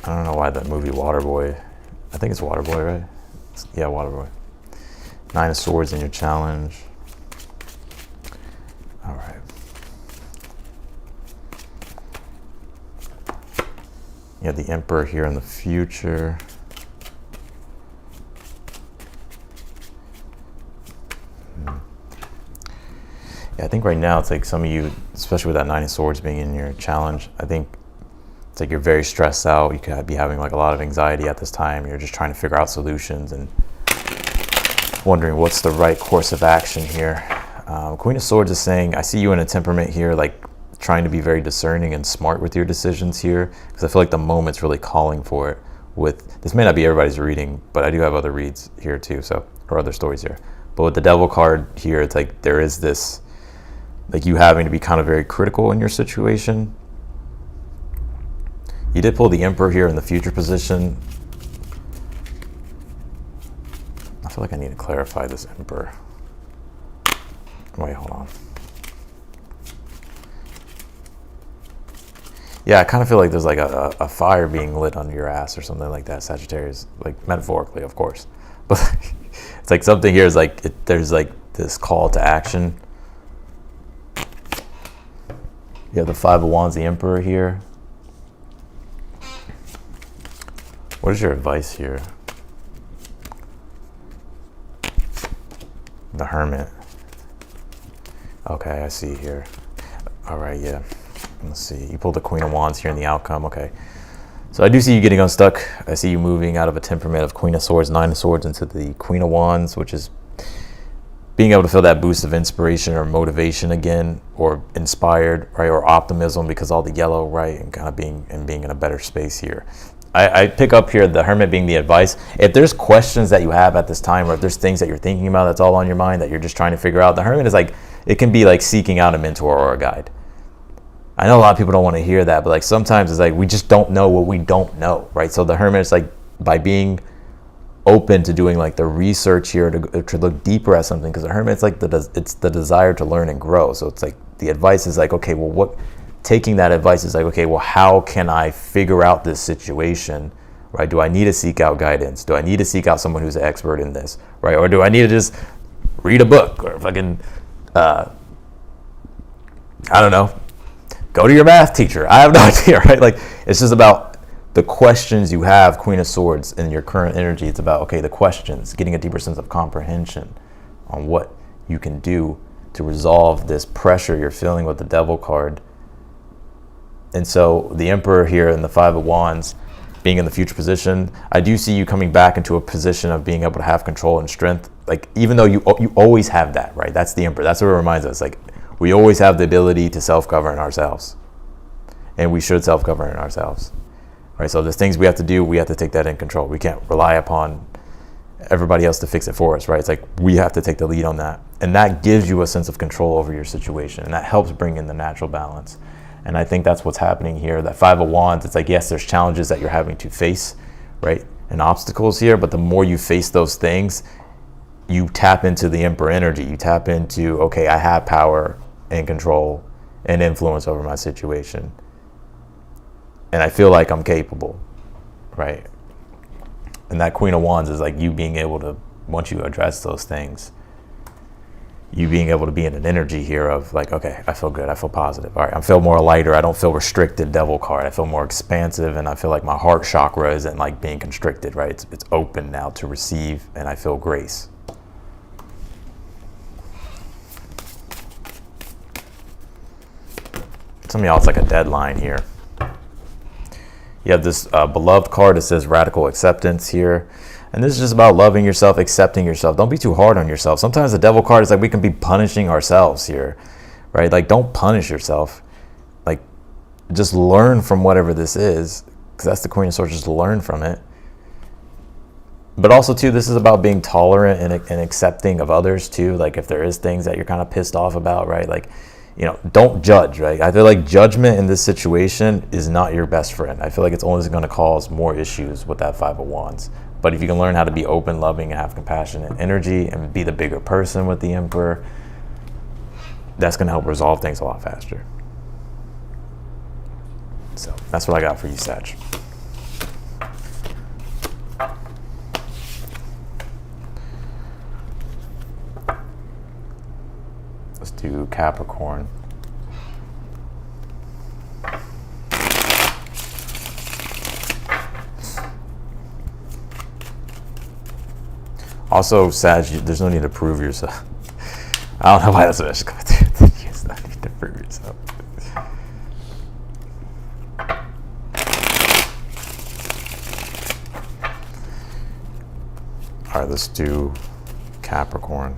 I don't know why that movie Waterboy, I think it's Waterboy, right? Yeah, Waterboy. 9 of Swords in your challenge. All right. You have the Emperor here in the future. Yeah, I think right now it's like some of you, especially with that 9 of Swords being in your challenge, I think it's like you're very stressed out. You could be having like a lot of anxiety at this time. You're just trying to figure out solutions and wondering what's the right course of action here. Queen of Swords is saying, I see you in a temperament here, like trying to be very discerning and smart with your decisions here, because I feel like the moment's really calling for it. With this may not be everybody's reading, but I do have other reads here too, so, or other stories here. But with the Devil card here, it's like there is this, like you having to be kind of very critical in your situation. You did pull the Emperor here in the future position. I feel like I need to clarify this Emperor. Wait, hold on. Yeah, I kind of feel like there's like a fire being lit under your ass or something like that, Sagittarius. Like metaphorically, of course. But it's like something here is like, there's like this call to action. You have the 5 of Wands, the Emperor here. What is your advice here? The Hermit. Okay, I see here. All right, yeah. Let's see. You pulled the Queen of Wands here in the outcome. Okay. So I do see you getting unstuck. I see you moving out of a temperament of Queen of Swords, 9 of Swords into the Queen of Wands, which is being able to feel that boost of inspiration or motivation again, or inspired, right? Or optimism because all the yellow, right? And kind of being in a better space here. I pick up here the Hermit being the advice. If there's questions that you have at this time, or if there's things that you're thinking about that's all on your mind that you're just trying to figure out, the Hermit is like, it can be like seeking out a mentor or a guide. I know a lot of people don't want to hear that, but like sometimes it's like we just don't know what we don't know, right? So the Hermit is like, by being open to doing like the research here to look deeper at something, because the Hermit, it's like it's the desire to learn and grow. So it's like the advice is like, okay, well, taking that advice is like, okay, well, how can I figure out this situation, right? Do I need to seek out guidance? Do I need to seek out someone who's an expert in this, right? Or do I need to just read a book or fucking, I don't know, go to your math teacher? I have no idea, right? Like, it's just about the questions you have, Queen of Swords, in your current energy. It's about, okay, the questions, getting a deeper sense of comprehension on what you can do to resolve this pressure you're feeling with the Devil card. And so the Emperor here and the 5 of Wands being in the future position, I do see you coming back into a position of being able to have control and strength. Like, even though you always have that, right? That's the Emperor. That's what it reminds us. Like, we always have the ability to self-govern ourselves. And we should self-govern ourselves, right? So there's things we have to do. We have to take that in control. We can't rely upon everybody else to fix it for us, right? It's like we have to take the lead on that. And that gives you a sense of control over your situation. And that helps bring in the natural balance. And I think that's what's happening here. That 5 of Wands, it's like, yes, there's challenges that you're having to face, right? and obstacles here, but the more you face those things, you tap into the Emperor energy. You tap into, okay, I have power and control and influence over my situation, and I feel like I'm capable, right? And that Queen of Wands is like you being able to, once you address those things, you being able to be in an energy here of like, okay, I feel good, I feel positive. All right, I feel more lighter, I don't feel restricted, Devil card. I feel more expansive, and I feel like my heart chakra isn't like being constricted, right? It's open now to receive, and I feel grace. Some of y'all, it's like a deadline here. You have this beloved card that says radical acceptance here. And this is just about loving yourself, accepting yourself. Don't be too hard on yourself. Sometimes the Devil card is like we can be punishing ourselves here, right? Like, don't punish yourself. Like, just learn from whatever this is, because that's the Queen of Swords, just learn from it. But also, too, this is about being tolerant and accepting of others, too. Like, if there is things that you're kind of pissed off about, right? Like, you know, don't judge, right? I feel like judgment in this situation is not your best friend. I feel like it's only going to cause more issues with that Five of Wands. But if you can learn how to be open, loving, and have compassionate energy and be the bigger person with the Emperor, that's going to help resolve things a lot faster. So that's what I got for you, Sag. Let's do Capricorn. Also, Sag, there's no need to prove yourself. I don't know why that's what I was going through. There's no need to prove yourself. All right, let's do Capricorn.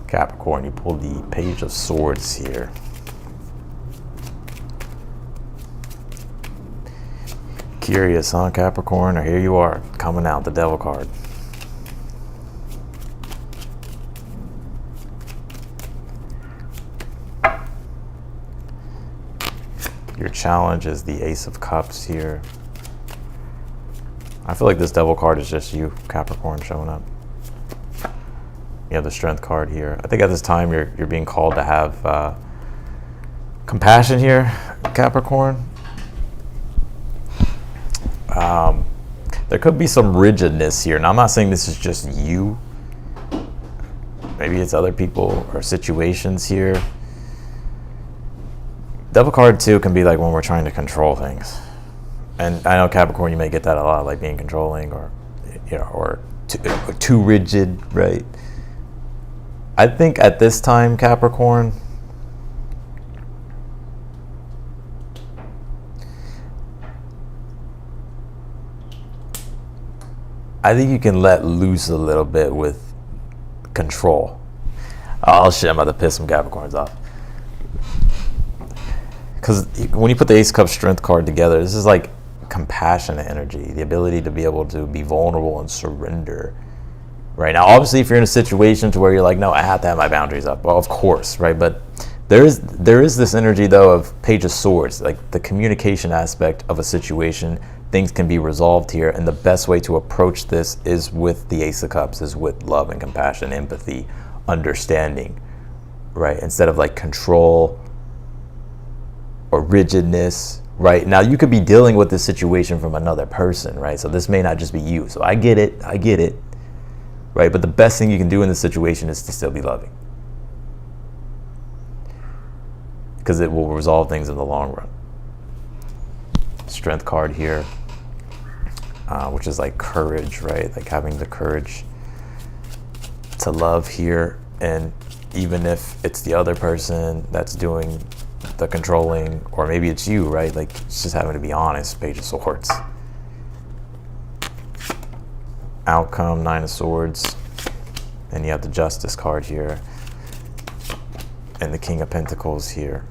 Capricorn, you pull the Page of Swords here. Curious, huh, Capricorn? Or here you are, coming out, the Devil card. Your challenge is the Ace of Cups here. I feel like this Devil card is just you, Capricorn, showing up. You have the Strength card here. I think at this time you're being called to have compassion here, Capricorn. There could be some rigidness here. Now, I'm not saying this is just you. Maybe it's other people or situations here. Devil card too can be like when we're trying to control things. And I know, Capricorn, you may get that a lot, like being controlling or, you know, or too rigid, right? I think at this time, Capricorn, I think you can let loose a little bit with control. Oh shit, I'm about to piss some Capricorns off. Because when you put the Ace of Cups Strength card together, this is like compassionate energy, the ability to be able to be vulnerable and surrender. Right now, obviously, if you're in a situation to where you're like, no, I have to have my boundaries up. Well, of course, right? But there is this energy, though, of Page of Swords, like the communication aspect of a situation. Things can be resolved here, and the best way to approach this is with the Ace of Cups, is with love and compassion, empathy, understanding, right? Instead of like control or rigidness, right? Now, you could be dealing with this situation from another person, right? So this may not just be you. So I get it, right? But the best thing you can do in this situation is to still be loving, because it will resolve things in the long run. Strength card here, which is like courage, right? Like having the courage to love here. And even if it's the other person that's doing the controlling, or maybe it's you, right? Like, it's just having to be honest. Page of Swords. Outcome, Nine of Swords. And you have the Justice card here. And the King of Pentacles here.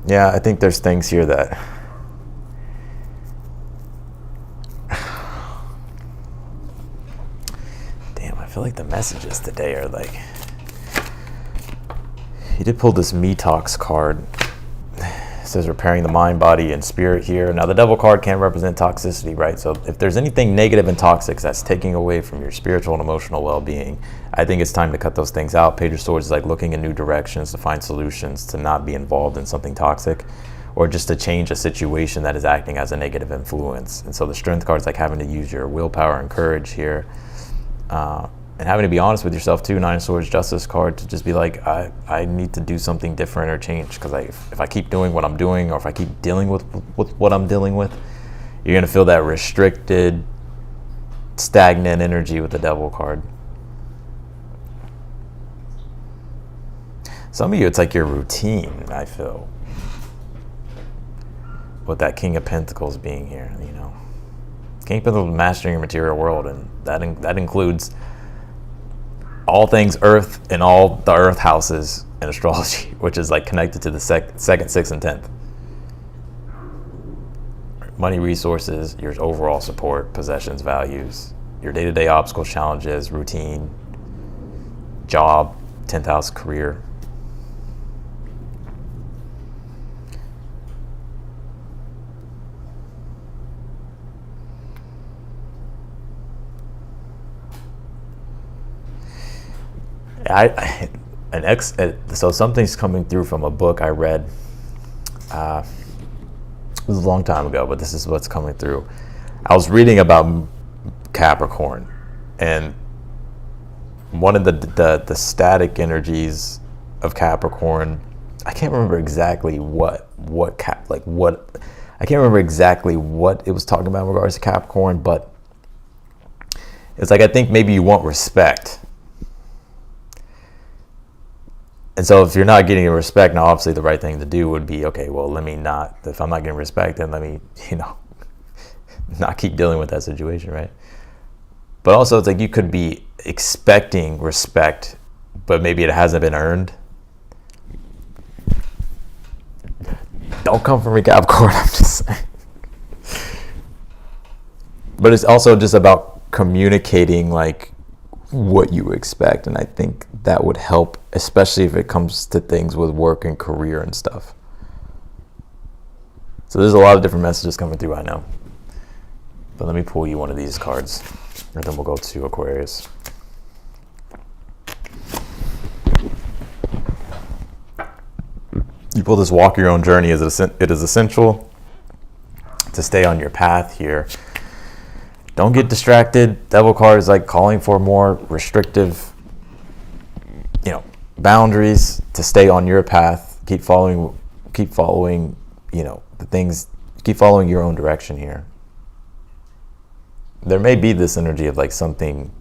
Yeah, I think there's things here that... Damn, I feel like the messages today are like, you did pull this Me Talks card. It says repairing the mind, body, and spirit here. Now the Devil card can represent toxicity, right? So if there's anything negative and toxic that's taking away from your spiritual and emotional well-being, I think it's time to cut those things out. Page of Swords is like looking in new directions to find solutions, to not be involved in something toxic, or just to change a situation that is acting as a negative influence. And so the Strength card is like having to use your willpower and courage here. And having to be honest with yourself too. Nine of Swords, Justice card, to just be like, I need to do something different or change, because if I keep doing what I'm doing, or if I keep dealing with what I'm dealing with, you're going to feel that restricted, stagnant energy with the Devil card. Some of you, it's like your routine, I feel, with that King of Pentacles being here, you know. King of Pentacles, mastering your material world, and that includes all things earth and all the earth houses in astrology, which is like connected to the second, 6th, and 10th. Money, resources, your overall support, possessions, values, your day-to-day obstacles, challenges, routine, job, 10th house, career. So something's coming through from a book I read. It was a long time ago, but this is what's coming through. I was reading about Capricorn, and one of the static energies of Capricorn, I can't remember exactly what I can't remember exactly what it was talking about in regards to Capricorn, but it's like, I think maybe you want respect. And so if you're not getting respect, now obviously the right thing to do would be, okay, well, if I'm not getting respect, then let me, not keep dealing with that situation, right? But also it's like you could be expecting respect, but maybe it hasn't been earned. Don't come for me, Capricorn, I'm just saying. But it's also just about communicating like what you expect, and I think that would help, especially if it comes to things with work and career and stuff. So there's a lot of different messages coming through, I know. But let me pull you one of these cards, and then we'll go to Aquarius. You pull this walk your own journey. It is essential to stay on your path here. Don't get distracted. Devil card is like calling for more restrictive, boundaries to stay on your path. Keep following, the things, keep following your own direction here. There may be this energy of like something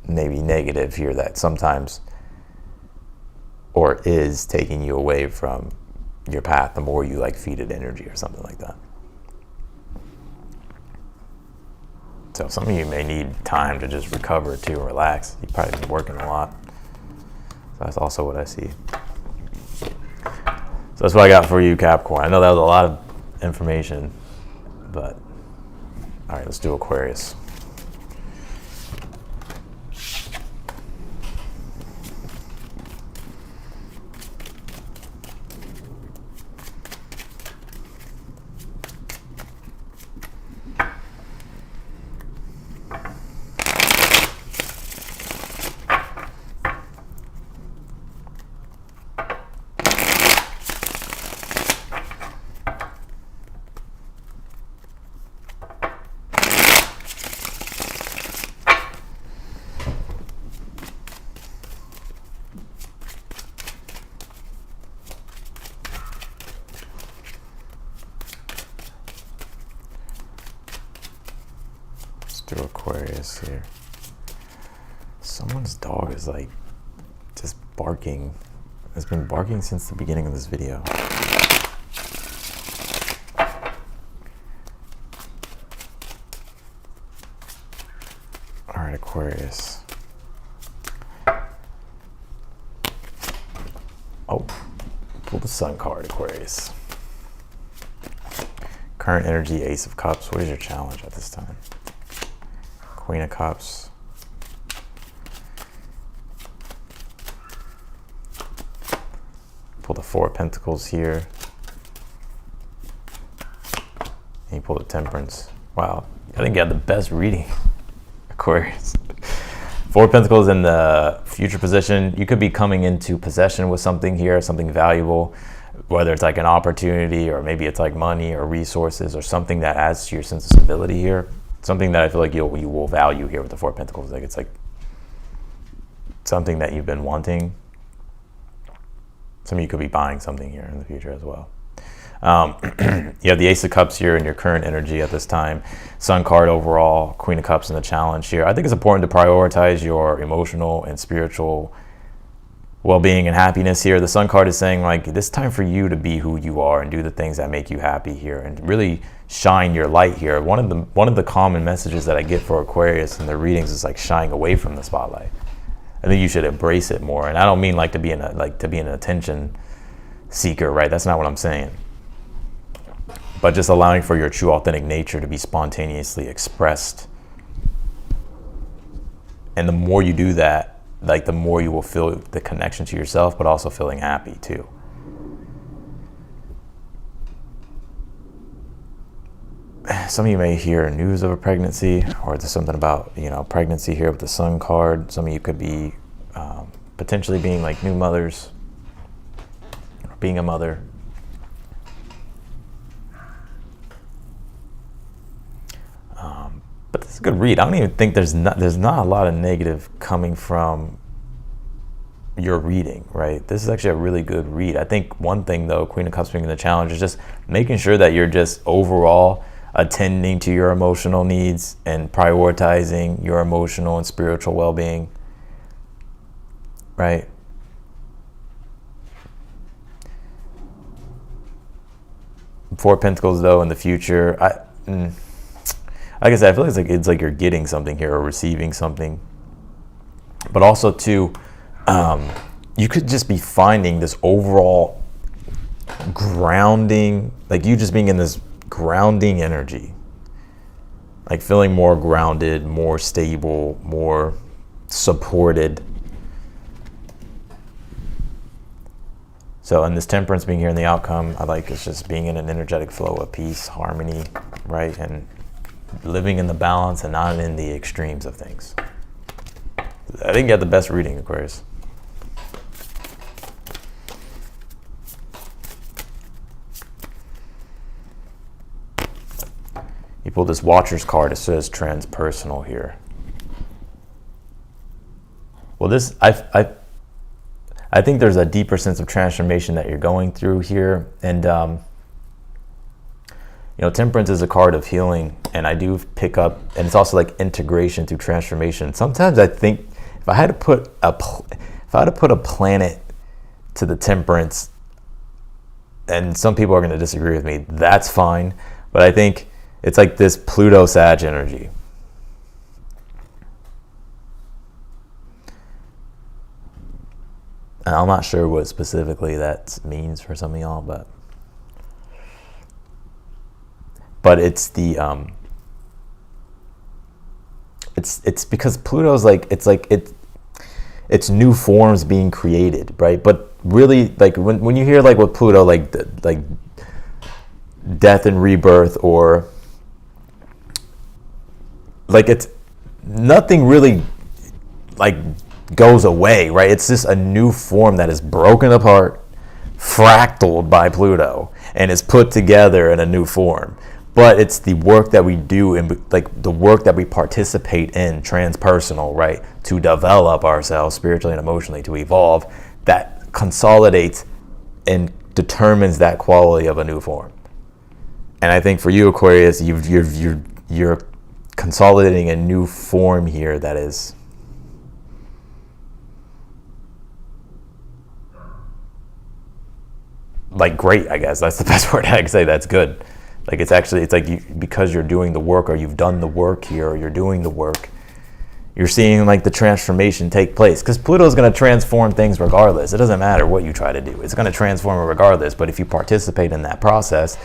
maybe negative here that sometimes, or is taking you away from your path the more you like feed it energy or something like that. So some of you may need time to just recover too, relax. You've probably been working a lot. So that's also what I see. So that's what I got for you, Capricorn. I know that was a lot of information, but all right, let's do Aquarius. Aquarius here. Someone's dog is like just barking. It's been barking since the beginning of this video. All right, Aquarius. Oh, pull the Sun card, Aquarius. Current energy, Ace of Cups. What is your challenge at this time? Queen of Cups, the Four of Pentacles here. And you pull the Temperance. Wow, I think you had the best reading, Aquarius. Four of Pentacles in the future position. You could be coming into possession with something here, something valuable, whether it's like an opportunity or maybe it's like money or resources or something that adds to your sense of stability here. Something that I feel like you will value here with the Four of Pentacles. Like it's like something that you've been wanting. Some of you could be buying something here in the future as well. You have the Ace of Cups here in your current energy at this time. Sun card overall, Queen of Cups in the challenge here. I think it's important to prioritize your emotional and spiritual well-being and happiness here. The Sun card is saying like this time for you to be who you are and do the things that make you happy here and really shine your light here. One of the common messages that I get for Aquarius in their readings is like shying away from the spotlight. I think you should embrace it more. And I don't mean like to be an attention seeker, right? That's not what I'm saying. But just allowing for your true authentic nature to be spontaneously expressed. And the more you do that, like the more you will feel the connection to yourself, but also feeling happy too. Some of you may hear news of a pregnancy, or there's something about, pregnancy here with the Sun card. Some of you could be potentially being like new mothers, or being a mother. But this is a good read. I don't even think there's not a lot of negative coming from your reading, right? This is actually a really good read. I think one thing though, Queen of Cups being in the challenge, is just making sure that you're just overall attending to your emotional needs and prioritizing your emotional and spiritual well-being, right? Four of Pentacles though in the future, like I said, I feel like it's like you're getting something here or receiving something, but also too, you could just be finding this overall grounding, like you just being in this grounding energy, like feeling more grounded, more stable, more supported. So, and this Temperance being here in the outcome, I like it's just being in an energetic flow of peace, harmony, right? And living in the balance and not in the extremes of things. I think you had the best reading, Aquarius. You pulled this Watcher's card. It says transpersonal here. Well, this I think there's a deeper sense of transformation that you're going through here, and Temperance is a card of healing, and I do pick up, and it's also like integration through transformation. Sometimes I think if I had to put a planet to the Temperance, and some people are going to disagree with me, that's fine, but I think it's like this Pluto Sag energy. And I'm not sure what specifically that means for some of y'all, but it's the it's because Pluto's it's new forms being created, right? But really, like when you hear like with Pluto, like death and rebirth, or like it's nothing really like goes away, right? It's just a new form that is broken apart, fractaled by Pluto, and is put together in a new form. But it's the work that we do, and like the work that we participate in, transpersonal, right, to develop ourselves spiritually and emotionally, to evolve, that consolidates and determines that quality of a new form. And I think for you, Aquarius, you're consolidating a new form here that is like great, I guess. That's the best word I can say. That's good. Like it's like because you're doing the work, or you've done the work here, or you're doing the work, you're seeing like the transformation take place. Because Pluto's going to transform things regardless. It doesn't matter what you try to do. It's going to transform it regardless. But if you participate in that process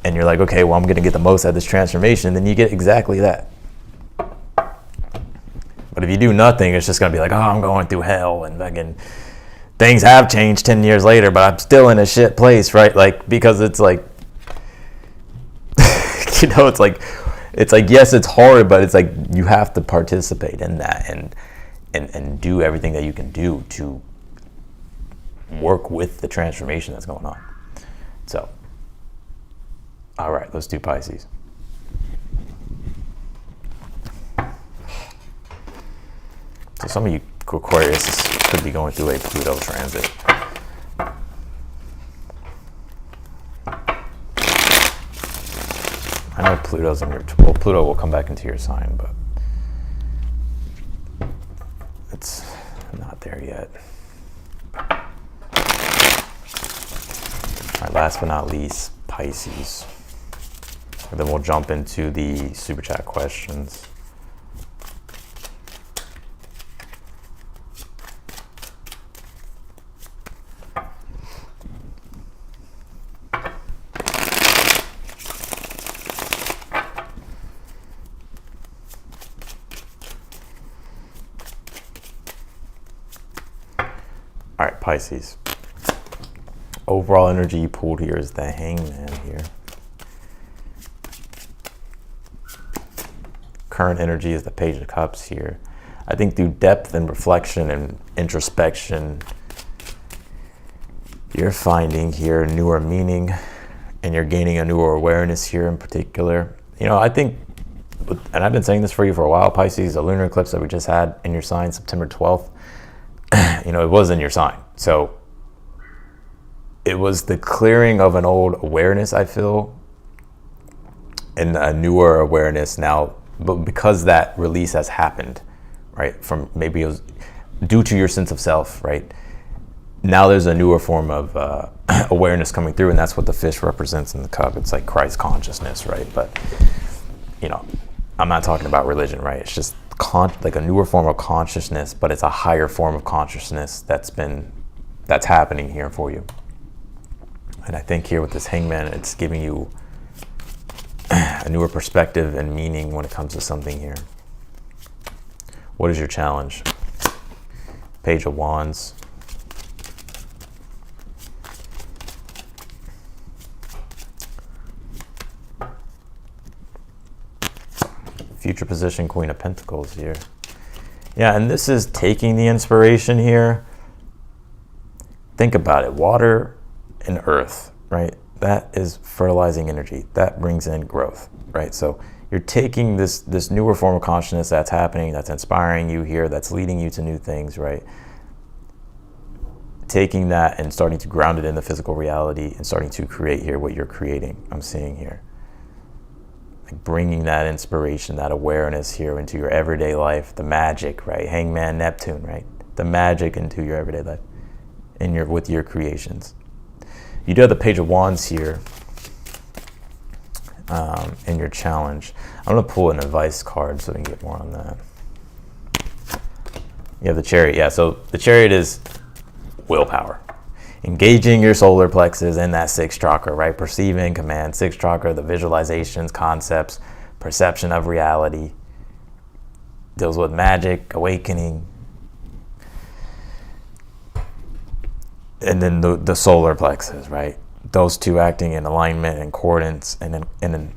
and you're like, okay, well, I'm going to get the most out of this transformation, then you get exactly that. But if you do nothing, it's just going to be like, oh, I'm going through hell and fucking things have changed 10 years later, but I'm still in a shit place, right? Like, because it's like, you know, it's like, yes, it's hard, but it's like you have to participate in that and do everything that you can do to work with the transformation that's going on. So, all right, let's do Pisces. So some of you Aquarius could be going through a Pluto transit. I know Pluto's in your, well, Pluto will come back into your sign, but it's not there yet. All right, last but not least, Pisces. And then we'll jump into the super chat questions. All right, Pisces. Overall energy you pulled here is the Hangman here. Current energy is the Page of Cups here. I think through depth and reflection and introspection, you're finding here newer meaning, and you're gaining a newer awareness here in particular. You know, I think, and I've been saying this for you for a while, Pisces, the lunar eclipse that we just had in your sign, September 12th, you know, it was in your sign. So it was the clearing of an old awareness, I feel, and a newer awareness now, but because that release has happened, right? From maybe it was due to your sense of self, right? Now there's a newer form of awareness coming through, and that's what the fish represents in the cup. It's like Christ consciousness, right? But, you know, I'm not talking about religion, right? It's just like a newer form of consciousness, but it's a higher form of consciousness that's happening here for you. And I think here with this Hangman, it's giving you a newer perspective and meaning when it comes to something here. What is your challenge? Page of Wands. Future position, Queen of Pentacles here. Yeah, and this is taking the inspiration here. Think about it. Water and earth, right? That is fertilizing energy. That brings in growth, right? So you're taking this newer form of consciousness that's happening, that's inspiring you here, that's leading you to new things, right? Taking that and starting to ground it in the physical reality and starting to create here what you're creating, I'm seeing here. Like bringing that inspiration, that awareness here into your everyday life, the magic, right? Hangman, Neptune, right? The magic into your everyday life with your creations. You do have the Page of Wands here in your challenge. I'm going to pull an advice card so we can get more on that. You have the Chariot. Yeah, so the Chariot is willpower. Engaging your solar plexus in that sixth chakra, right? Perceiving, command, sixth chakra, the visualizations, concepts, perception of reality. Deals with magic, awakening. And then the solar plexus, right? Those two acting in alignment and accordance and in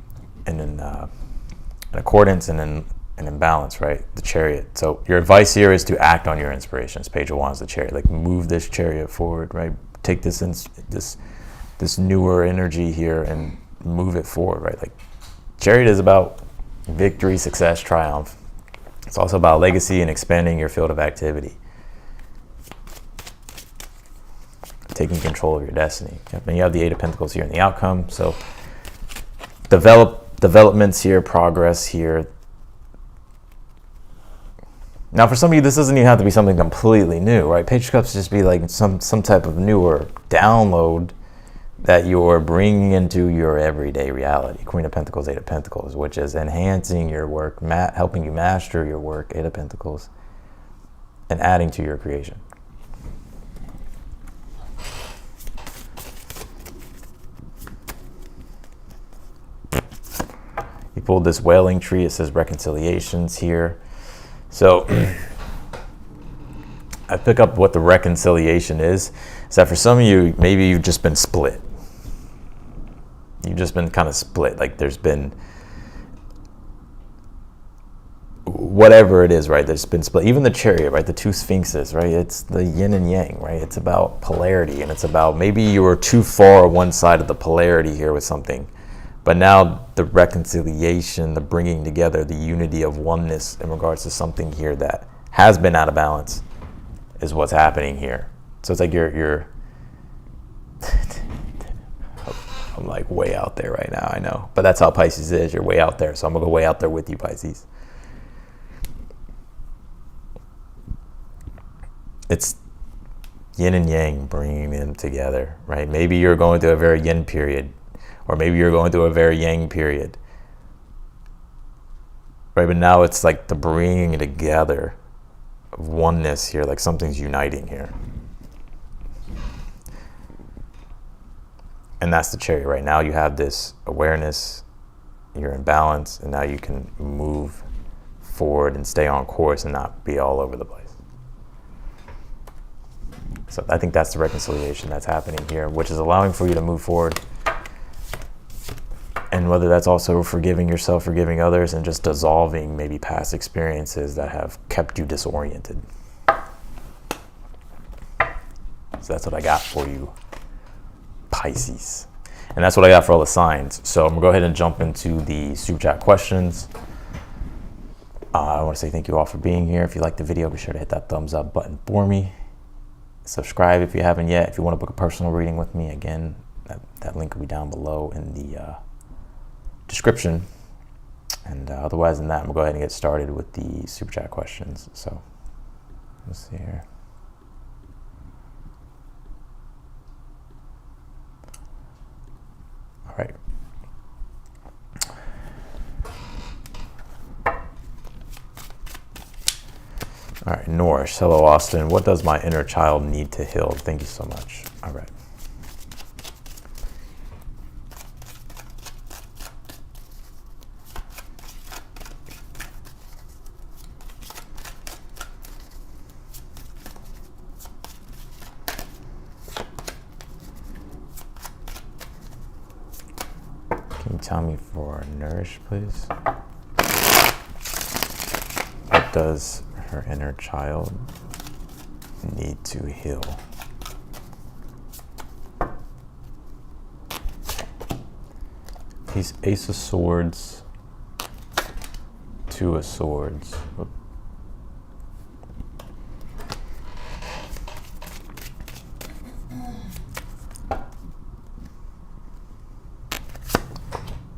accordance and in balance, right? The Chariot. So your advice here is to act on your inspirations. Page of Wands, the Chariot. Like move this Chariot forward, right? Take this newer energy here and move it forward, right? Like Chariot is about victory, success, triumph. It's also about legacy and expanding your field of activity. Taking control of your destiny. And you have the Eight of Pentacles here in the outcome. So developments here, progress here. Now, for some of you, this doesn't even have to be something completely new, right? Page of Cups just be like some type of newer download that you're bringing into your everyday reality. Queen of Pentacles, Eight of Pentacles, which is enhancing your work, helping you master your work, Eight of Pentacles, and adding to your creation. You pulled this Wailing Tree. It says reconciliations here. So I pick up what the reconciliation is that for some of you, maybe you've just been split. You've just been kind of split. Like there's been whatever it is, right? There's been split. Even the Chariot, right? The two Sphinxes, right? It's the yin and yang, right? It's about polarity, and it's about maybe you were too far on one side of the polarity here with something. But now the reconciliation, the bringing together, the unity of oneness in regards to something here that has been out of balance is what's happening here. So it's like you're I'm like way out there right now, I know. But that's how Pisces is. You're way out there. So I'm going to go way out there with you, Pisces. It's yin and yang, bringing them together, right? Maybe you're going through a very yin period, or maybe you're going through a very yang period, right? But now it's like the bringing together of oneness here, like something's uniting here. And that's the Chariot, right? Now you have this awareness, you're in balance, and now you can move forward and stay on course and not be all over the place. So I think that's the reconciliation that's happening here, which is allowing for you to move forward. And whether that's also forgiving yourself, forgiving others, and just dissolving maybe past experiences that have kept you disoriented. So that's what I got for you, Pisces. And that's what I got for all the signs. So I'm going to go ahead and jump into the super chat questions. I want to say thank you all for being here. If you liked the video, be sure to hit that thumbs up button for me. Subscribe if you haven't yet. If you want to book a personal reading with me, again, that link will be down below in the description. And otherwise than that, I'm going to go ahead and get started with the super chat questions. So let's see here. All right. All right, Norris. Hello, Austin. What does my inner child need to heal? Thank you so much. All right. Can you tell me for Nourish, please? What does her inner child need to heal? He's Ace of Swords, Two of Swords.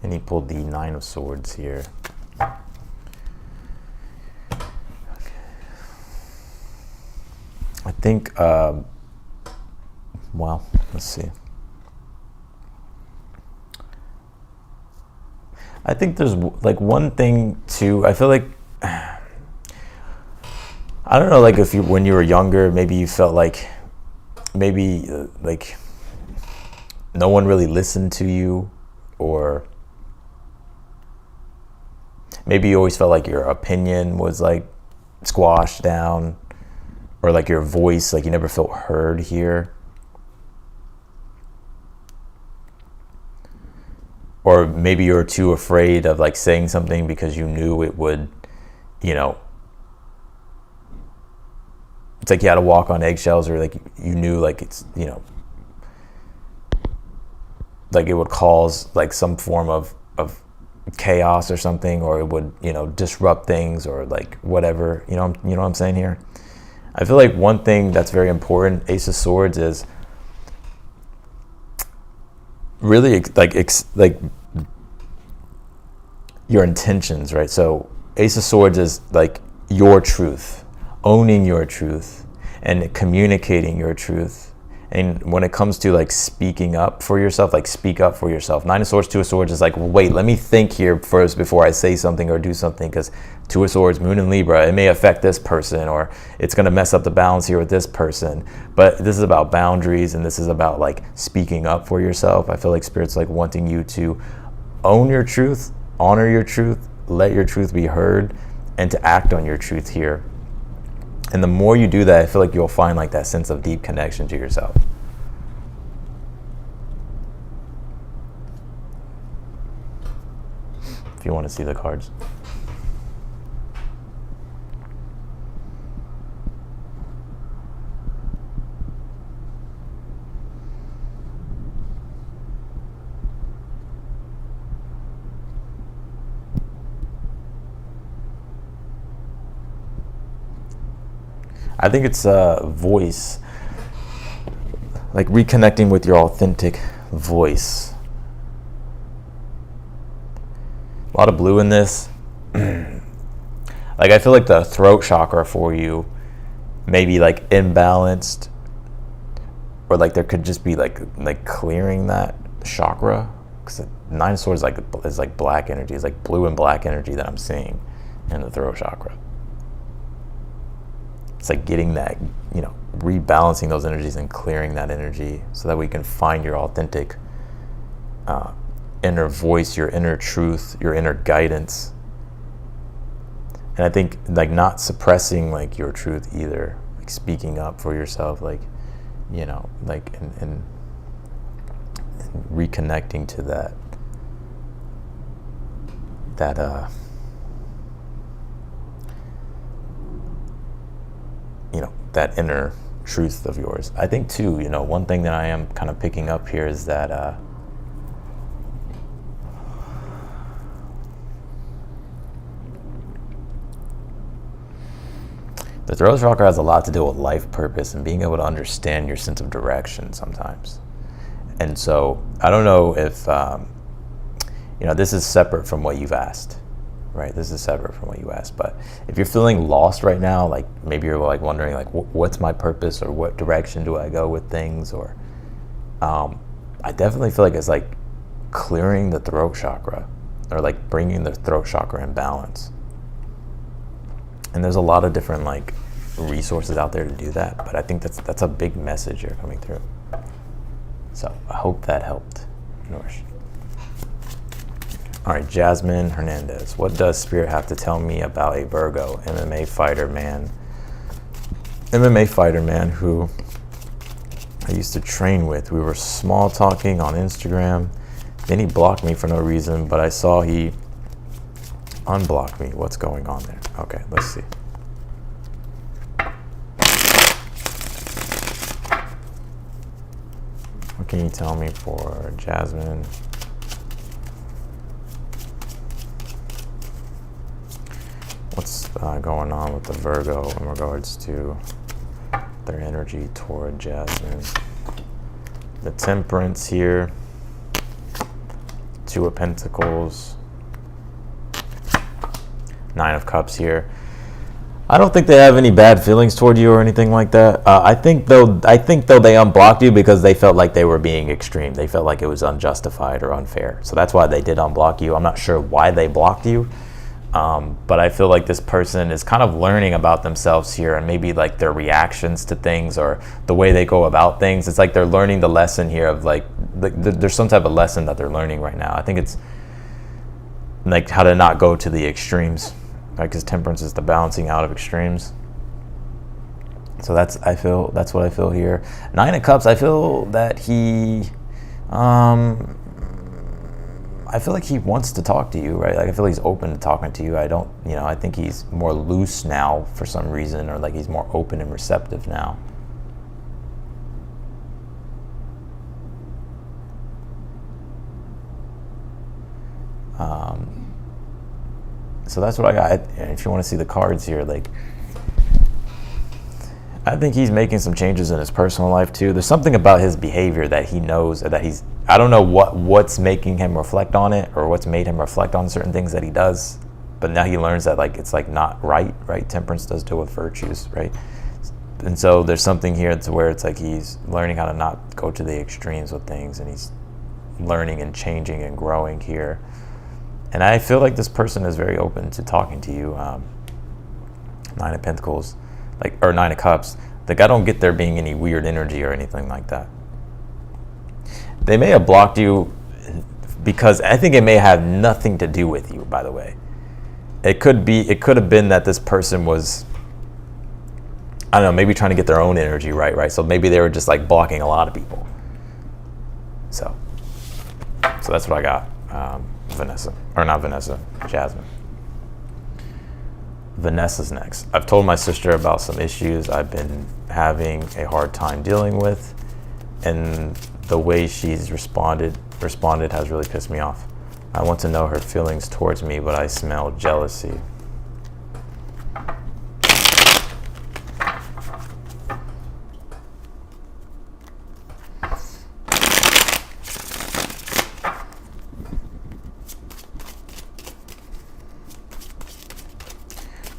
And he pulled the Nine of Swords here. I think, well, let's see. I think there's like one thing too. I feel like, I don't know, like if you, when you were younger, maybe you felt like, maybe like no one really listened to you, or maybe you always felt like your opinion was like squashed down, or like your voice, like you never felt heard here. Or maybe you were too afraid of like saying something because you knew it would, you know, it's like you had to walk on eggshells, or like you knew like it's, you know, like it would cause like some form of chaos or something, or it would, you know, disrupt things, or like whatever, you know what I'm saying here? I feel like one thing that's very important, Ace of Swords, is really like your intentions, right? So Ace of Swords is like your truth, owning your truth and communicating your truth. And when it comes to like speaking up for yourself, like speak up for yourself. Nine of Swords, Two of Swords is like, wait, let me think here first before I say something or do something, because Two of Swords, Moon in Libra, it may affect this person, or it's going to mess up the balance here with this person. But this is about boundaries, and this is about like speaking up for yourself. I feel like Spirit's like wanting you to own your truth, honor your truth, let your truth be heard, and to act on your truth here. And the more you do that, I feel like you'll find like that sense of deep connection to yourself. If you want to see the cards. I think it's a voice, like reconnecting with your authentic voice. A lot of blue in this. Like I feel like the throat chakra for you may be like imbalanced, or like there could just be like clearing that chakra. Because Nine of Swords is like black energy. It's like blue and black energy that I'm seeing in the throat chakra. It's like getting that, you know, rebalancing those energies and clearing that energy so that we can find your authentic inner voice, your inner truth, your inner guidance. And I think like not suppressing like your truth either, like speaking up for yourself, like, you know, like and reconnecting to that you know, that inner truth of yours. I think too, you know, one thing that I am kind of picking up here is that the throat chakra has a lot to do with life purpose and being able to understand your sense of direction sometimes. And so I don't know if, you know, this is separate from what you've asked, right? This is separate from what you asked. But if you're feeling lost right now, like maybe you're like wondering like, what's my purpose, or what direction do I go with things? Or I definitely feel like it's like clearing the throat chakra, or like bringing the throat chakra in balance. And there's a lot of different like resources out there to do that. But I think that's a big message here coming through. So I hope that helped, Norsh. All right, Jasmine Hernandez. What does Spirit have to tell me about a Virgo MMA fighter man who I used to train with? We were small talking on Instagram. Then he blocked me for no reason, but I saw he unblocked me. What's going on there? Okay, let's see. What can you tell me for Jasmine? What's going on with the Virgo in regards to their energy toward Jasmine? The Temperance here, Two of Pentacles, Nine of Cups here. I don't think they have any bad feelings toward you or anything like that. I think though they unblocked you because they felt like they were being extreme. They felt like it was unjustified or unfair. So that's why they did unblock you. I'm not sure why they blocked you. But I feel like this person is kind of learning about themselves here, and maybe like their reactions to things or the way they go about things. It's like they're learning the lesson here of like there's some type of lesson that they're learning right now. I think it's like how to not go to the extremes, right? Because Temperance is the balancing out of extremes. So that's what I feel here. Nine of Cups, I feel that he I feel like he wants to talk to you, right? Like I feel he's open to talking to you. I think he's more loose now for some reason, or like he's more open and receptive now. So that's what I got. If you want to see the cards here, like I think he's making some changes in his personal life too. There's something about his behavior that he knows that I don't know what's making him reflect on it, or what's made him reflect on certain things that he does. But now he learns that like it's like not right? Temperance does deal with virtues, right? And so there's something here to where it's like he's learning how to not go to the extremes with things, and he's learning and changing and growing here. And I feel like this person is very open to talking to you. Nine of Pentacles, or Nine of Cups. Like I don't get there being any weird energy or anything like that. They may have blocked you because I think it may have nothing to do with you, by the way. It could have been that this person was I don't know, maybe trying to get their own energy right? So maybe they were just like blocking a lot of people. So that's what I got. Jasmine. Vanessa's next. I've told my sister about some issues I've been having a hard time dealing with, and the way she's responded has really pissed me off. I want to know her feelings towards me, but I smell jealousy.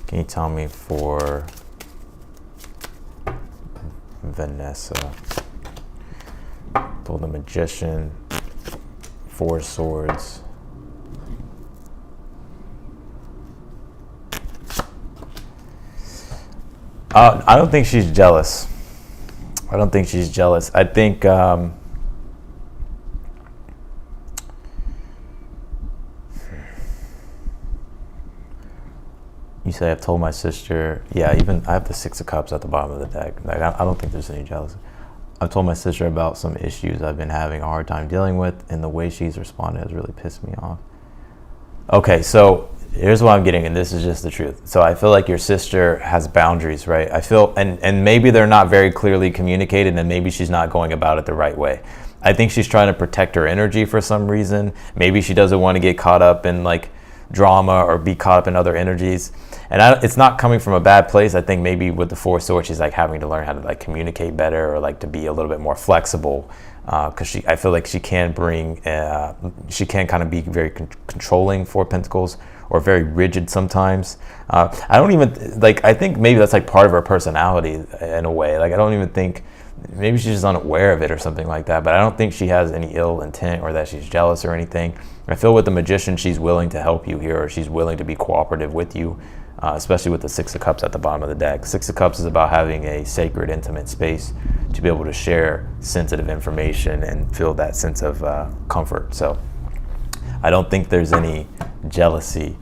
Can you tell me for Vanessa? Pull the Magician, 4 Swords. I don't think she's jealous. I think you say I've told my sister. Yeah, even I have the 6 of Cups at the bottom of the deck. Like, I don't think there's any jealousy. I've told my sister about some issues I've been having a hard time dealing with, and the way she's responded has really pissed me off. Okay, so here's what I'm getting, and this is just the truth. So I feel like your sister has boundaries, right? I feel, and maybe they're not very clearly communicated, and maybe she's not going about it the right way. I think she's trying to protect her energy for some reason. Maybe she doesn't want to get caught up in like drama or be caught up in other energies. And it's not coming from a bad place. I think maybe with the 4 Swords, she's like having to learn how to like communicate better, or like to be a little bit more flexible. Because I feel like she can kind of be very controlling, 4 Pentacles, or very rigid sometimes. I don't even like. I think maybe that's like part of her personality in a way. Like I don't even think. Maybe she's just unaware of it or something like that. But I don't think she has any ill intent or that she's jealous or anything. I feel with the Magician, she's willing to help you here, or she's willing to be cooperative with you. Especially with the 6 of Cups at the bottom of the deck. 6 of Cups is about having a sacred, intimate space to be able to share sensitive information and feel that sense of comfort. So I don't think there's any jealousy.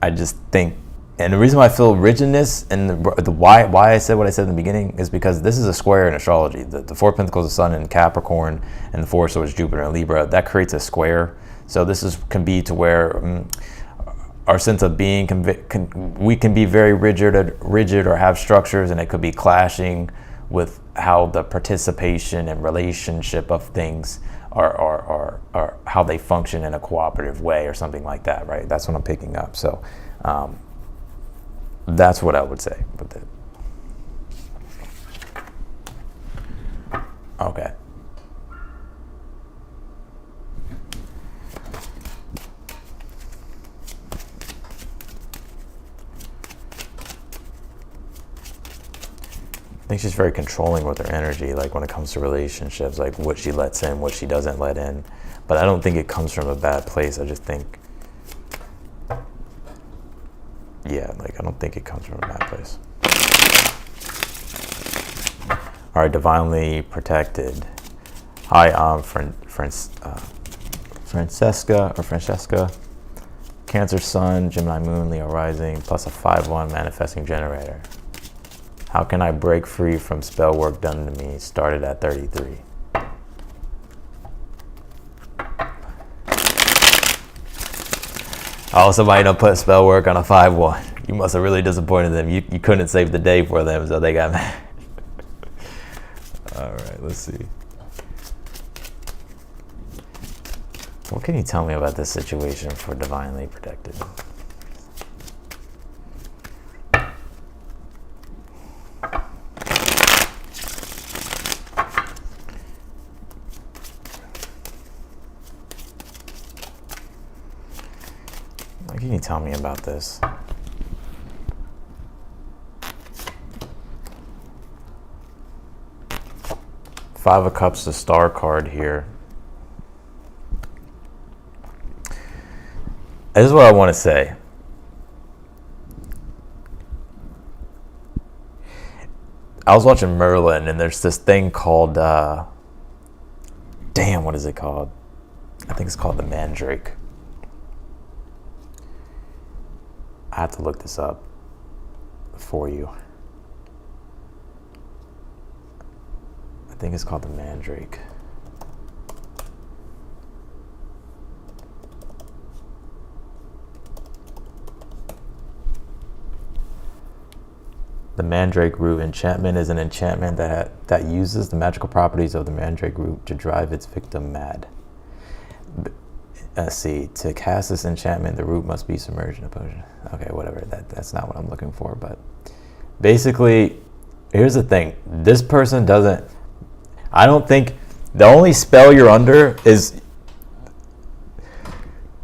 I just think, and the reason why I feel rigidness and the why I said what I said in the beginning is because this is a square in astrology. The 4 Pentacles of Sun in Capricorn and the 4 Swords Jupiter and Libra, that creates a square. So this can be to where our sense of being we can be very rigid or have structures, and it could be clashing with how the participation and relationship of things are how they function in a cooperative way or something like that, right? That's what I'm picking up. So that's what I would say with it. Okay. I think she's very controlling with her energy, like when it comes to relationships, like what she lets in, what she doesn't let in. But I don't think it comes from a bad place. I just think, yeah, like I don't think it comes from a bad place. All right, divinely protected. Hi, I'm Francesca. Cancer Sun, Gemini Moon, Leo Rising, plus a 5/1 manifesting generator. How can I break free from spell work done to me? Started at 33. Oh, somebody done put spell work on a 5/1. You must have really disappointed them. You couldn't save the day for them, so they got mad. All right, let's see. What can you tell me about this situation for divinely protected? What can you tell me about this? Five of Cups, the Star card here. This is what I want to say. I was watching Merlin, and there's this thing called, damn, what is it called? I think it's called the Mandrake. I have to look this up. for you. I think it's called the Mandrake. The Mandrake root enchantment is an enchantment that uses the magical properties of the Mandrake root to drive its victim mad. Let's see, to cast this enchantment, the root must be submerged in a potion. Okay, whatever, that's not what I'm looking for, but basically, here's the thing. This person doesn't, I don't think, the only spell you're under is,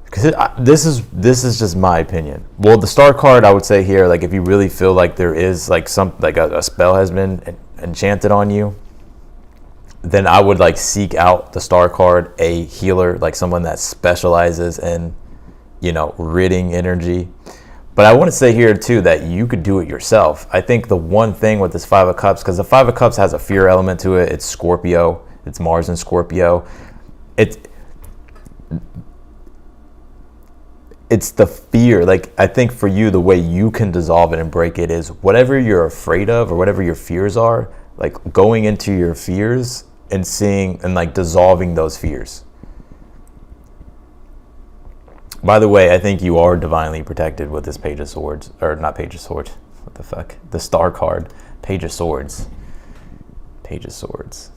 because this is just my opinion. Well, the star card, I would say here, like if you really feel like there is like a spell has been enchanted on you, then I would like seek out the star card, a healer, like someone that specializes in, ridding energy. But I want to say here too that you could do it yourself. I think the one thing with this Five of Cups, because the Five of Cups has a fear element to it. It's Scorpio. It's Mars in Scorpio. It's the fear. Like, I think for you, the way you can dissolve it and break it is whatever you're afraid of or whatever your fears are, like going into your fears and seeing and like dissolving those fears. By the way, I think you are divinely protected with this Page of Swords, or not Page of Swords. What the fuck? The Star card, Page of Swords. Page of Swords.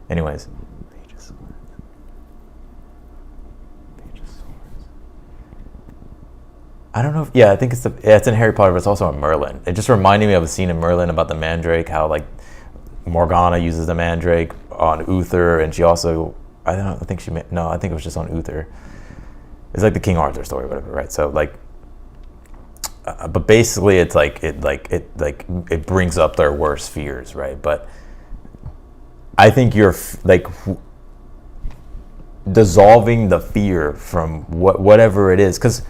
Anyways, Page of Swords. Page of Swords. I don't know if, I think it's in Harry Potter, but it's also in Merlin. It just reminded me of a scene in Merlin about the Mandrake, how like Morgana uses the Mandrake on Uther, and she also, I think it was just on Uther. It's like the King Arthur story, whatever, right? So like, but basically it's like it brings up their worst fears, right? But I think you're like dissolving the fear from whatever it is, because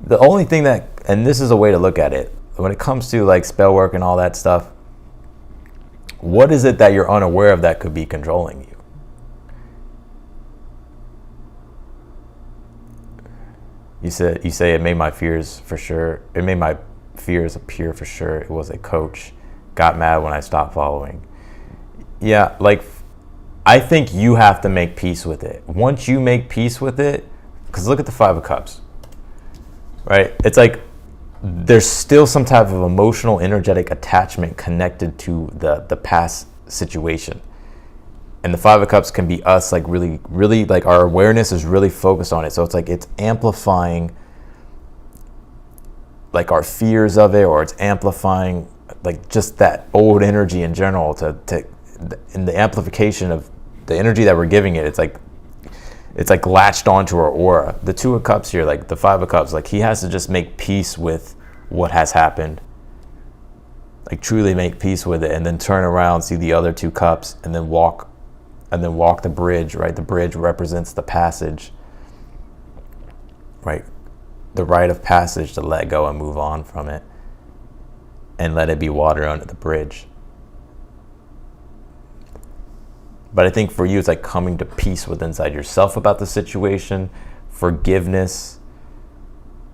the only thing that, and this is a way to look at it, when it comes to like spell work and all that stuff, what is it that you're unaware of that could be controlling you? You say it made my fears for sure. It made my fears appear for sure. It was a coach. Got mad when I stopped following. Yeah, like I think you have to make peace with it. Once you make peace with it, because look at the Five of Cups, right? It's like there's still some type of emotional, energetic attachment connected to the past situation. And the Five of Cups can be us, like really, really, like our awareness is really focused on it. So it's like it's amplifying like our fears of it, or it's amplifying like just that old energy in general to in the amplification of the energy that we're giving it. It's like latched onto our aura. The Two of Cups here, like the Five of Cups, like he has to just make peace with what has happened. Like truly make peace with it, and then turn around, see the other two cups, and then walk the bridge, right? The bridge represents the passage, right? The rite of passage to let go and move on from it and let it be water under the bridge. But I think for you, it's like coming to peace with inside yourself about the situation, forgiveness.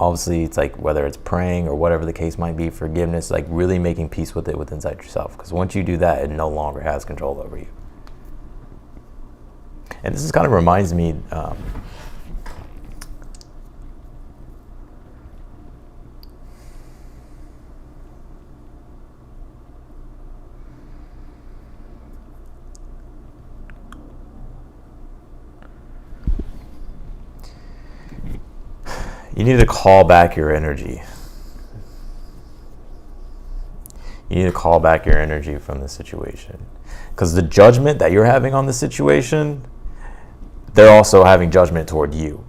Obviously, it's like whether it's praying or whatever the case might be, forgiveness, like really making peace with it with inside yourself. Because once you do that, it no longer has control over you. And this is kind of reminds me, you need to call back your energy. You need to call back your energy from the situation. Because the judgment that you're having on the situation, they're also having judgment toward you.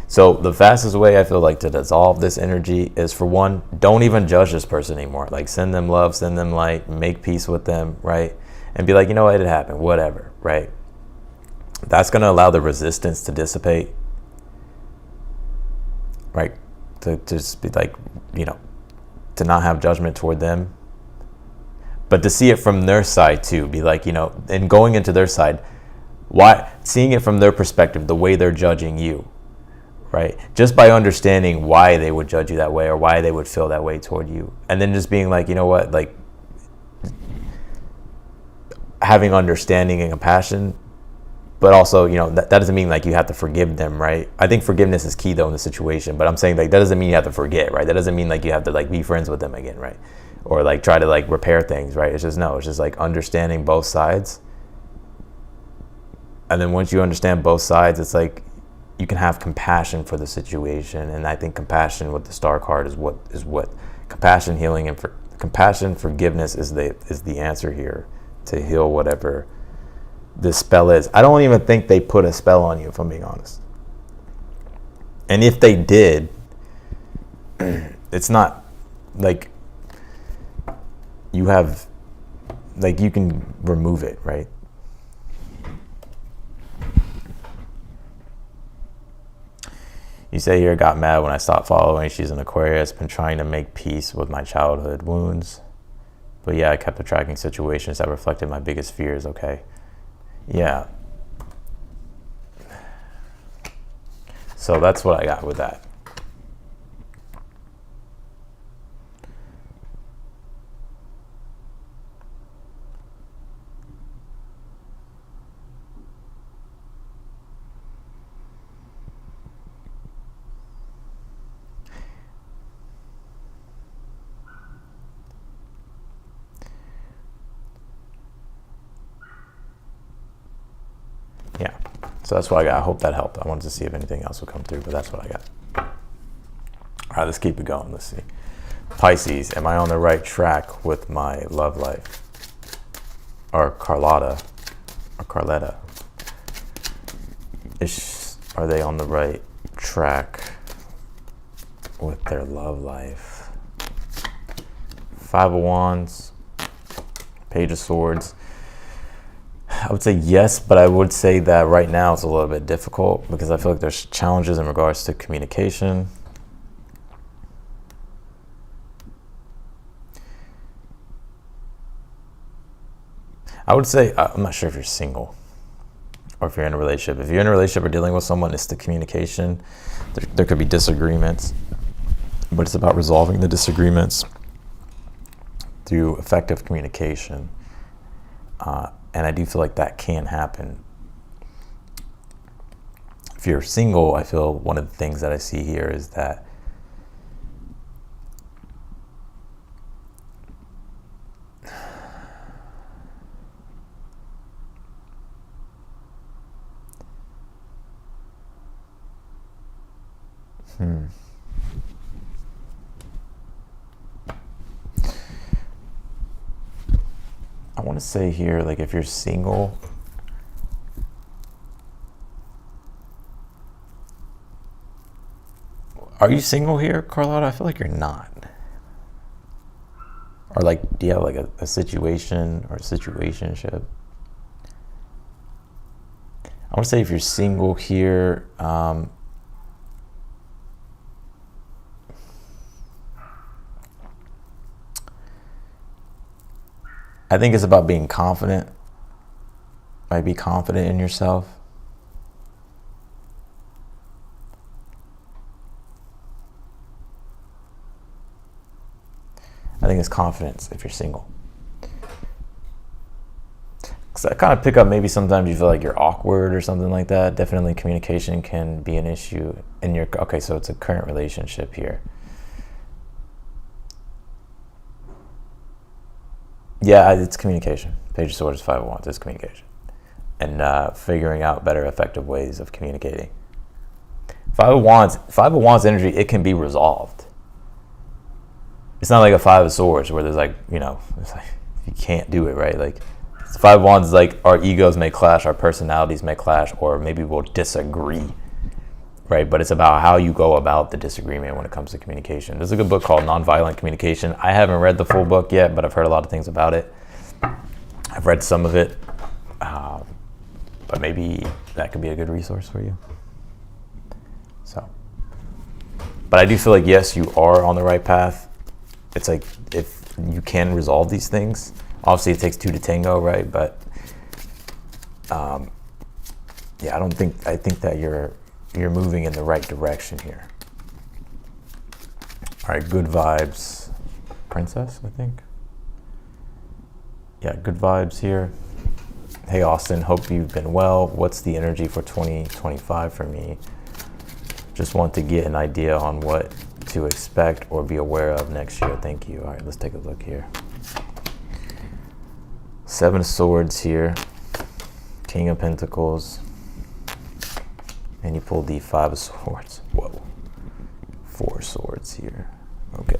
So the fastest way I feel like to dissolve this energy is, for one, don't even judge this person anymore. Like send them love, send them light, make peace with them, right? And be like, you know what, it happened, whatever, right? That's going to allow the resistance to dissipate, right? To just be like, to not have judgment toward them. But to see it from their side too, be like, and going into their side, why, seeing it from their perspective, the way they're judging you, right? Just by understanding why they would judge you that way or why they would feel that way toward you. And then just being like, you know what, like having understanding and compassion, but also, you know, that doesn't mean like you have to forgive them, right? I think forgiveness is key though in the situation, but I'm saying like that doesn't mean you have to forget, right? That doesn't mean like you have to like be friends with them again, right? Or like try to like repair things, right? It's just, no, it's just like understanding both sides. And then once you understand both sides, it's like you can have compassion for the situation. And I think compassion with the star card is what compassion, healing, and compassion, forgiveness is the answer here to heal whatever this spell is. I don't even think they put a spell on you, if I'm being honest. And if they did, it's not like you have, like you can remove it, right? You say here, got mad when I stopped following. She's an Aquarius. Been trying to make peace with my childhood wounds. But yeah, I kept attracting situations that reflected my biggest fears. Okay. Yeah. So that's what I got with that. Yeah, so that's what I got. I hope that helped. I wanted to see if anything else would come through, but that's what I got. All right, let's keep it going. Let's see. Pisces, am I on the right track with my love life? Or Carlotta, or Carletta. Are they on the right track with their love life? Five of Wands, Page of Swords. I would say yes, but I would say that right now it's a little bit difficult because I feel like there's challenges in regards to communication. I would say, I'm not sure if you're single or if you're in a relationship. If you're in a relationship or dealing with someone, it's the communication. There could be disagreements, but it's about resolving the disagreements through effective communication. And I do feel like that can happen. If you're single, I feel one of the things that I see here is that I want to say here, like if you're single, are you single here, Carlotta? I feel like you're not. Or like, do you have like a situation or a situationship? I want to say if you're single here, I think it's about being confident. Like, be confident in yourself. I think it's confidence if you're single. Because I kind of pick up maybe sometimes you feel like you're awkward or something like that. Definitely communication can be an issue in your, okay, so it's a current relationship here. Yeah, it's communication. Page of Swords, Five of Wands, it's communication. And figuring out better, effective ways of communicating. Five of Wands energy, it can be resolved. It's not like a Five of Swords where there's like, you know, it's like you can't do it, right? Like, Five of Wands is like our egos may clash, our personalities may clash, or maybe we'll disagree, right? But it's about how you go about the disagreement when it comes to communication. There's a good book called Nonviolent Communication. I haven't read the full book yet, but I've heard a lot of things about it. I've read some of it, but maybe that could be a good resource for you. So, but I do feel like, yes, you are on the right path. It's like, if you can resolve these things, obviously it takes two to tango, right? But yeah, I think that you're you're moving in the right direction here. All right, good vibes. Princess, I think. Yeah, good vibes here. Hey, Austin, hope you've been well. What's the energy for 2025 for me? Just want to get an idea on what to expect or be aware of next year. Thank you. All right, let's take a look here. Seven of Swords here. King of Pentacles. And you pulled the Five of Swords. Whoa. Four Swords here. Okay.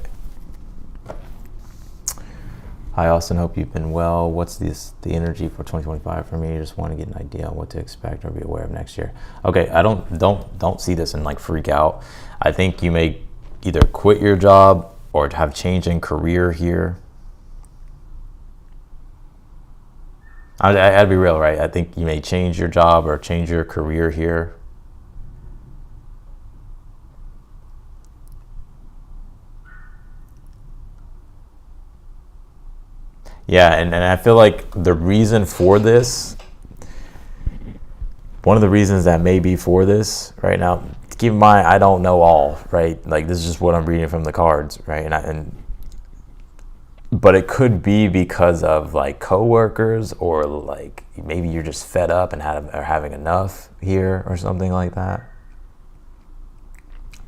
Hi, Austin. Hope you've been well. What's the energy for 2025 for me? Just want to get an idea on what to expect or be aware of next year. Okay, I don't see this and like freak out. I think you may either quit your job or have change in career here. I gotta be real, right? I think you may change your job or change your career here. Yeah, and I feel like the reason for this, one of the reasons that may be for this right now, keep in mind, I don't know all, right? Like, this is just what I'm reading from the cards, right? But it could be because of like coworkers, or like maybe you're just fed up and are having enough here or something like that.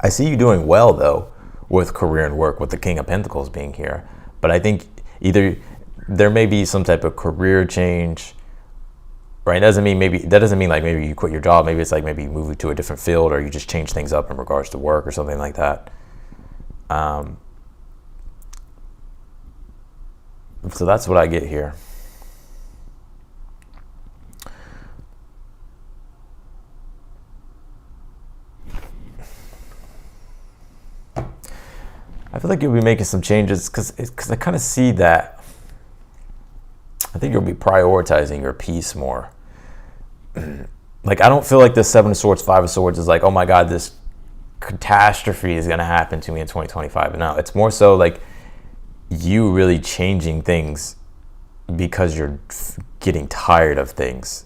I see you doing well though with career and work, with the King of Pentacles being here. But I think either there may be some type of career change, right? That doesn't mean like maybe you quit your job. Maybe it's like maybe you move to a different field, or you just change things up in regards to work or something like that. So that's what I get here. I feel like you'll be making some changes because I kind of see that. I think you'll be prioritizing your peace more. Like, I don't feel like this Seven of Swords, Five of Swords is like, oh my God, this catastrophe is going to happen to me in 2025. No, it's more so like you really changing things because you're getting tired of things,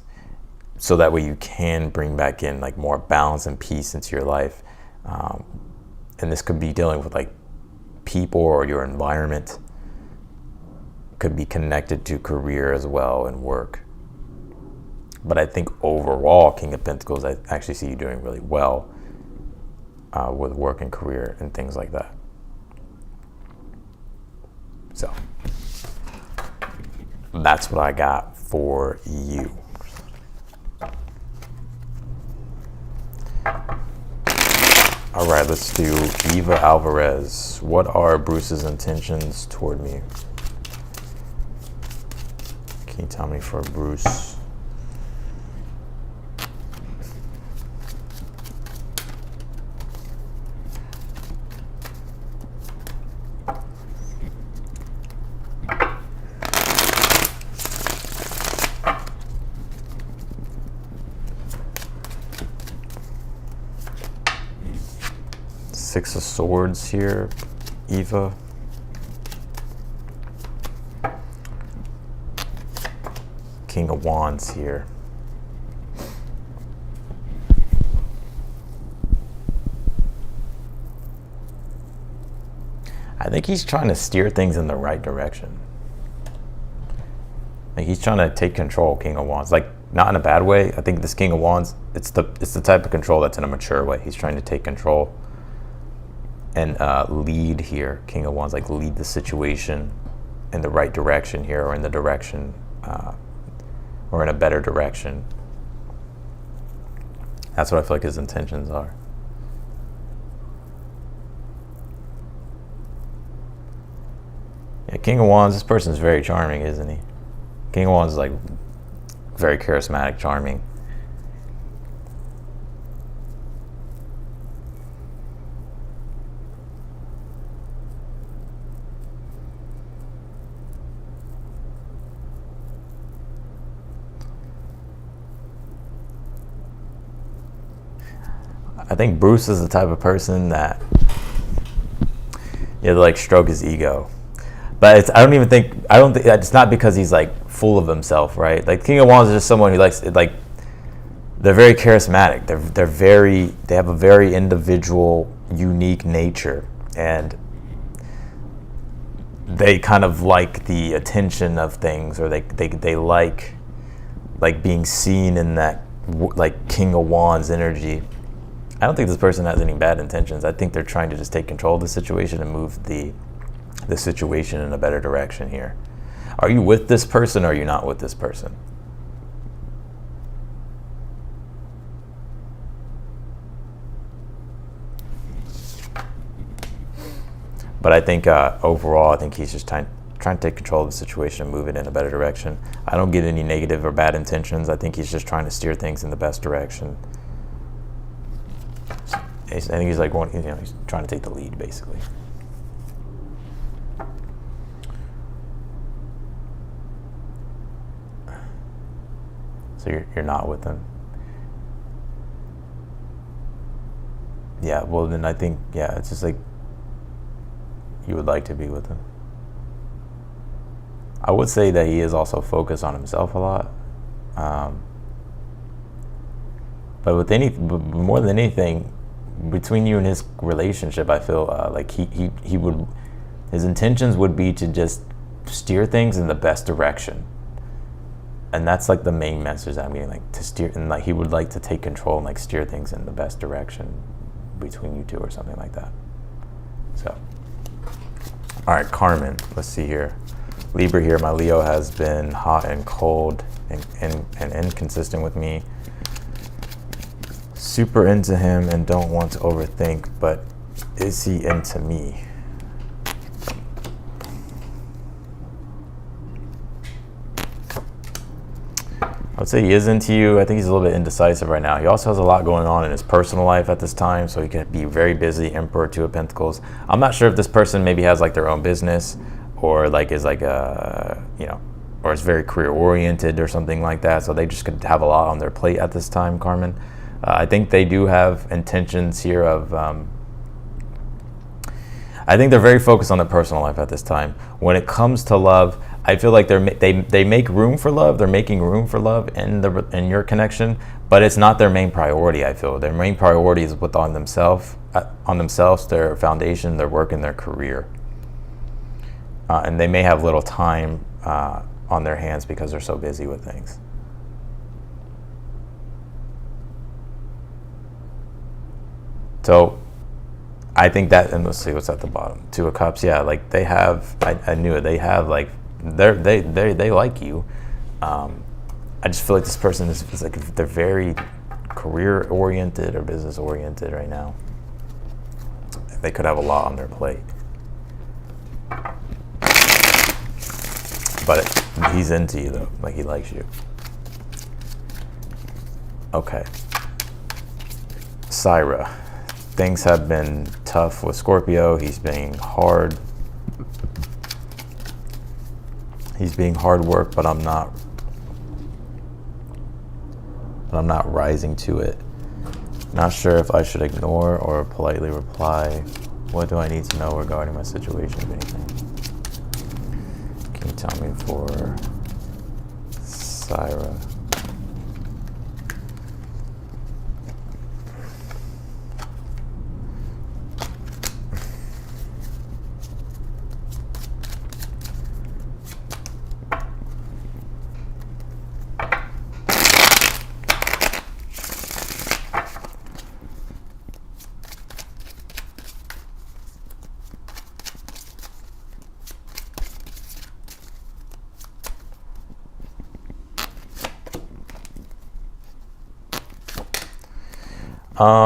so that way you can bring back in like more balance and peace into your life. And this could be dealing with like people or your environment. Could be connected to career as well and work. But I think overall, King of Pentacles, I actually see you doing really well with work and career and things like that. So that's what I got for you. All right, let's do Eva Alvarez. What are Bruce's intentions toward me? Can you tell me for Bruce? Six of Swords here, Eva. King of Wands here. I think he's trying to steer things in the right direction. Like, he's trying to take control, King of Wands. Like, not in a bad way. I think this King of Wands, it's the type of control that's in a mature way. He's trying to take control and lead here, King of Wands, like lead the situation in the right direction here, or in the direction, or in a better direction. That's what I feel like his intentions are. Yeah, King of Wands, this person's very charming, isn't he? King of Wands is like very charismatic, charming. I think Bruce is the type of person that like stroke his ego, but I don't think it's not because he's like full of himself, right? Like, King of Wands is just someone who likes it, like they're very charismatic. They have a very individual, unique nature, and they kind of like the attention of things, or they like being seen in that like King of Wands energy. I don't think this person has any bad intentions. I think they're trying to just take control of the situation and move the situation in a better direction here. Are you with this person, or are you not with this person? But I think overall, I think he's just trying to take control of the situation and move it in a better direction. I don't get any negative or bad intentions. I think he's just trying to steer things in the best direction. I think he's like he's trying to take the lead, basically. So you're not with them. Yeah. Well, then I think it's just like you would like to be with him. I would say that he is also focused on himself a lot. But more than anything, between you and his relationship, I feel like his intentions would be to just steer things in the best direction. And that's like the main message I'm getting, like to steer, and like he would like to take control and like steer things in the best direction between you two, or something like that. So. All right, Carmen, let's see here. Libra here, my Leo has been hot and cold and inconsistent with me. Super into him and don't want to overthink, but is he into me? I would say he is into you. I think he's a little bit indecisive right now. He also has a lot going on in his personal life at this time, so he can be very busy. Emperor, Two of Pentacles. I'm not sure if this person maybe has like their own business, or like is like or is very career oriented or something like that. So they just could have a lot on their plate at this time, Carmen. I think they do have intentions here of. I think they're very focused on their personal life at this time. When it comes to love, I feel like they make room for love. They're making room for love in your connection, but it's not their main priority. I feel their main priority is on themselves, their foundation, their work, and their career. And they may have little time on their hands because they're so busy with things. So I think that, and let's see what's at the bottom. Two of Cups, yeah, like they have. I knew it. They have like they like you. I just feel like this person is like they're very career oriented or business oriented right now. They could have a lot on their plate, but he's into you though. Like he likes you. Okay, Syra. Things have been tough with Scorpio. He's being hard. He's being hard work, but I'm not rising to it. Not sure if I should ignore or politely reply. What do I need to know regarding my situation, if anything? Can you tell me for Syra?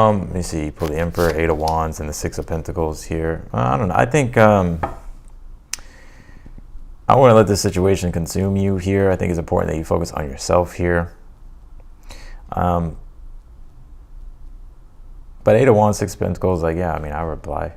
Let me see. Pull the Emperor, Eight of Wands, and the Six of Pentacles here. I don't know. I think I want to let this situation consume you here. I think it's important that you focus on yourself here. But Eight of Wands, Six of Pentacles, like, yeah, I mean, I reply.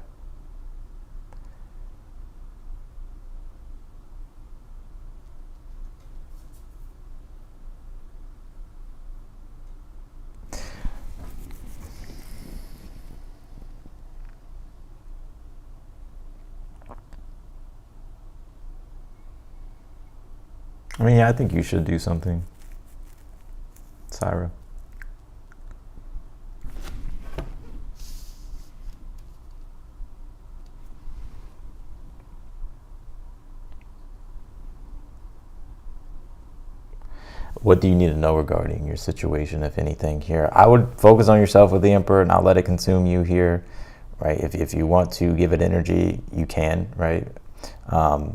I mean, yeah, I think you should do something, Syra. What do you need to know regarding your situation, if anything, here? I would focus on yourself with the Emperor, not let it consume you here, right? If you want to give it energy, you can, right? But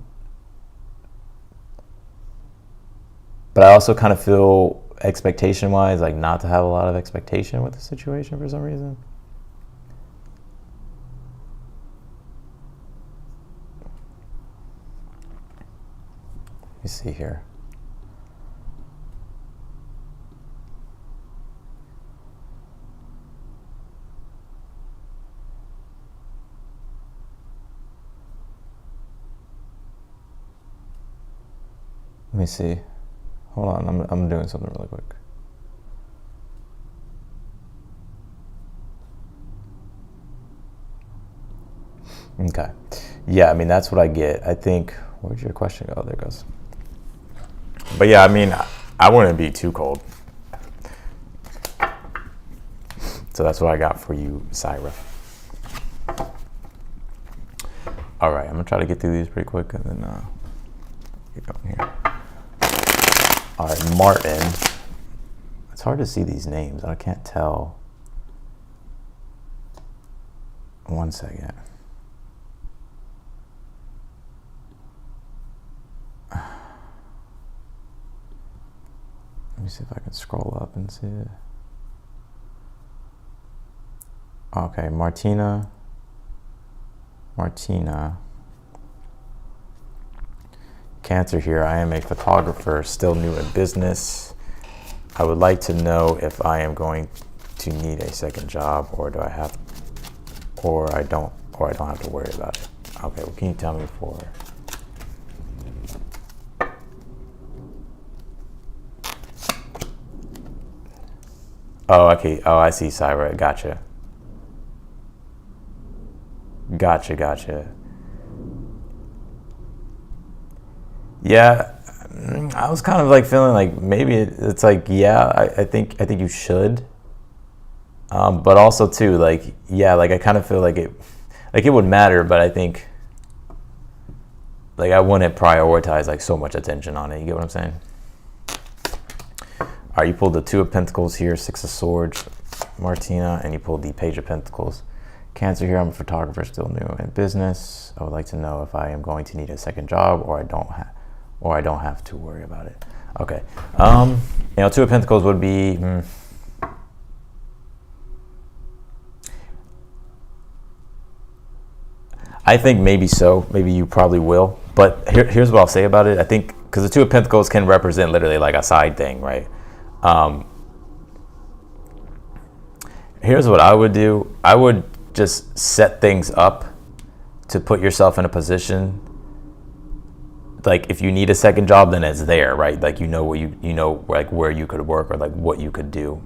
I also kind of feel expectation-wise, like not to have a lot of expectation with the situation for some reason. Let me see here. Let me see. Hold on, I'm doing something really quick. Okay. Yeah, I mean, that's what I get. I think, where'd your question go? Oh, there it goes. But yeah, I mean, I wouldn't be too cold. So that's what I got for you, Syra. All right, I'm gonna try to get through these pretty quick and then get going here. All right, Martin. It's hard to see these names. I can't tell. One second. Let me see if I can scroll up and see it. Okay, Martina. Cancer here. I am a photographer, still new in business. I would like to know if I am going to need a second job, or do I have, or I don't have to worry about it. Okay, well, can you tell me for? Oh, okay. Oh, I see, Syra. Gotcha. Yeah, I was kind of like feeling like maybe it's like, yeah, I think you should. But also too, like, yeah, like I kind of feel like it would matter, but I think like I wouldn't prioritize like so much attention on it. You get what I'm saying? All right, you pulled the Two of Pentacles here, Six of Swords, Martina, and you pulled the Page of Pentacles. Cancer here. I'm a photographer, still new in business. I would like to know if I am going to need a second job, or I don't have to worry about it. Okay. Two of Pentacles would be. I think maybe so. Maybe you probably will. But here's what I'll say about it. I think because the Two of Pentacles can represent literally like a side thing, right? Here's what I would do. I would just set things up to put yourself in a position. Like if you need a second job, then it's there, right? Like you know what you know like where you could work or like what you could do.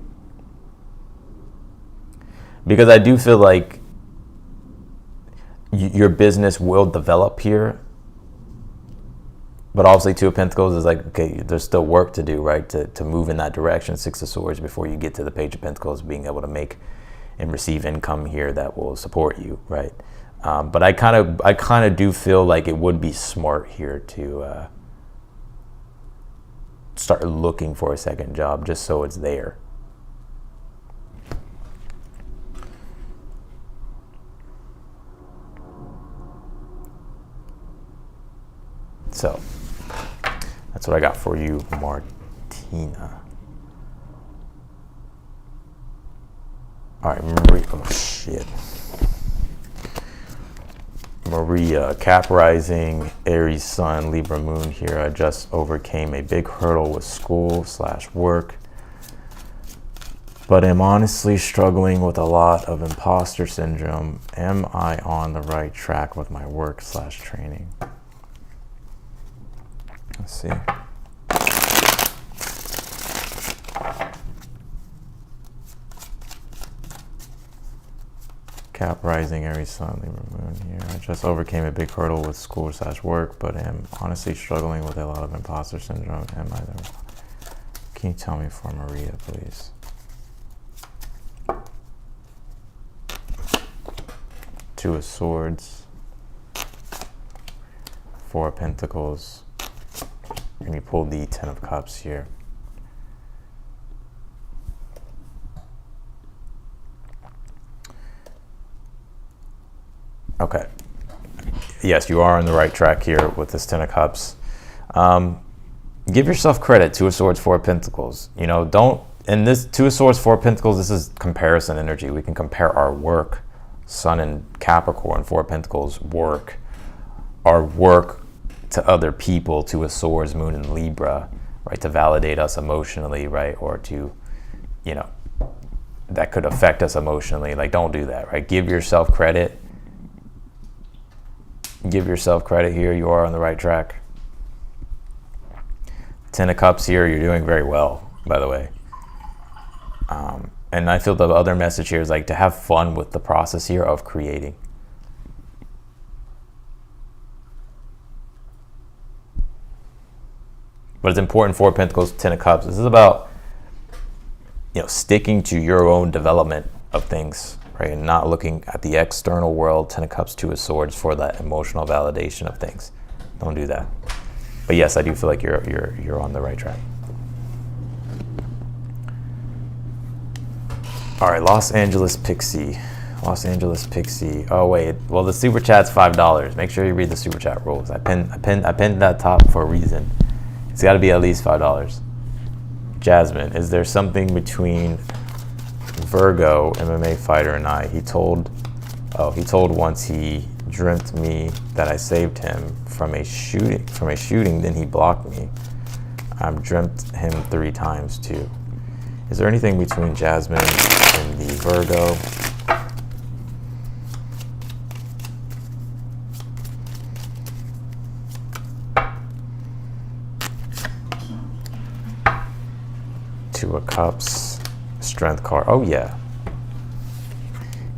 Because I do feel like your business will develop here. But obviously Two of Pentacles is like, okay, there's still work to do, right? To move in that direction. Six of Swords before you get to the Page of Pentacles, being able to make and receive income here that will support you, right? But I kind of do feel like it would be smart here to start looking for a second job just so it's there. So that's what I got for you, Martina. All right, Maria. Oh shit. Maria, Cap Rising, Aries Sun, Libra Moon here. I just overcame a big hurdle with school/work, but am honestly struggling with a lot of imposter syndrome. Am I on the right track with my work/training? Let's see. Cap Rising, Aries Sun, Libra Moon here. I just overcame a big hurdle with school/work, but am honestly struggling with a lot of imposter syndrome. Am I there? Can you tell me for Maria, please? Two of Swords, Four of Pentacles, and you pulled the Ten of Cups here. Okay. Yes, you are on the right track here with this Ten of Cups. Give yourself credit. Two of Swords, Four of Pentacles. You know, don't, in this Two of Swords, Four of Pentacles, this is comparison energy. We can compare our work, Sun in Capricorn, Four of Pentacles, work, our work to other people, Two of Swords, Moon in Libra, right, to validate us emotionally, right, or to, you know, that could affect us emotionally. Like, don't do that, right? Give yourself credit. Give yourself credit here. You are on the right track. Ten of Cups here, you're doing very well, by the way. And I feel the other message here is like to have fun with the process here of creating. But it's important, Four of Pentacles, Ten of Cups. This is about, you know, sticking to your own development of things, right? And not looking at the external world, Ten of Cups, Two of Swords, for that emotional validation of things. Don't do that. But yes, I do feel like you're on the right track. All right, Los Angeles Pixie. Los Angeles Pixie. Oh wait, well the super chat's $5. Make sure you read the super chat rules. I pinned that top for a reason. It's got to be at least $5. Jasmine, is there something between Virgo, MMA fighter, and I? He told once he dreamt me that I saved him from a shooting, then he blocked me. I've dreamt him 3 times too. Is there anything between Jasmine and the Virgo? Two of Cups, Strength card. Oh yeah.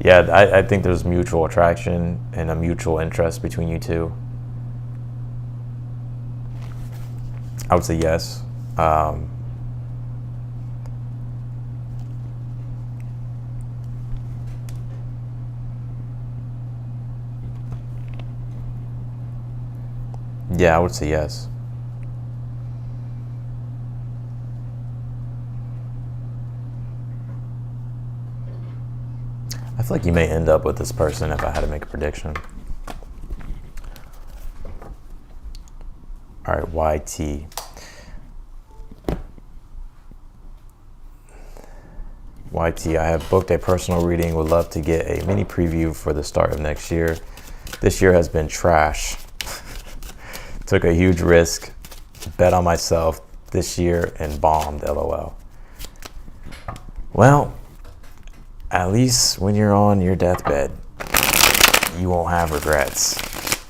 Yeah, I think there's mutual attraction and a mutual interest between you two. I would say yes. Yeah, I would say yes. I feel like you may end up with this person if I had to make a prediction. All right, YT. YT, I have booked a personal reading. Would love to get a mini preview for the start of next year. This year has been trash. Took a huge risk, bet on myself this year and bombed, LOL. Well, at least when you're on your deathbed, you won't have regrets.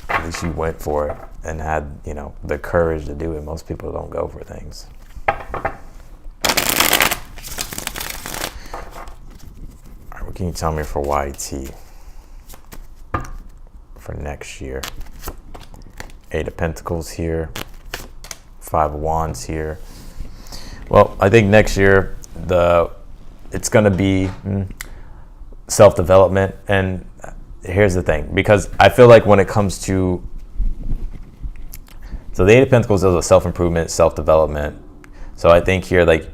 At least you went for it and had, you know, the courage to do it. Most people don't go for things. All right, what can you tell me for YT for next year? 8 of Pentacles here, 5 of Wands here. Well, I think next year it's going to be self-development. And here's the thing, because I feel like when it comes to, so the 8 of Pentacles is a self-improvement, self-development. So I think here, like,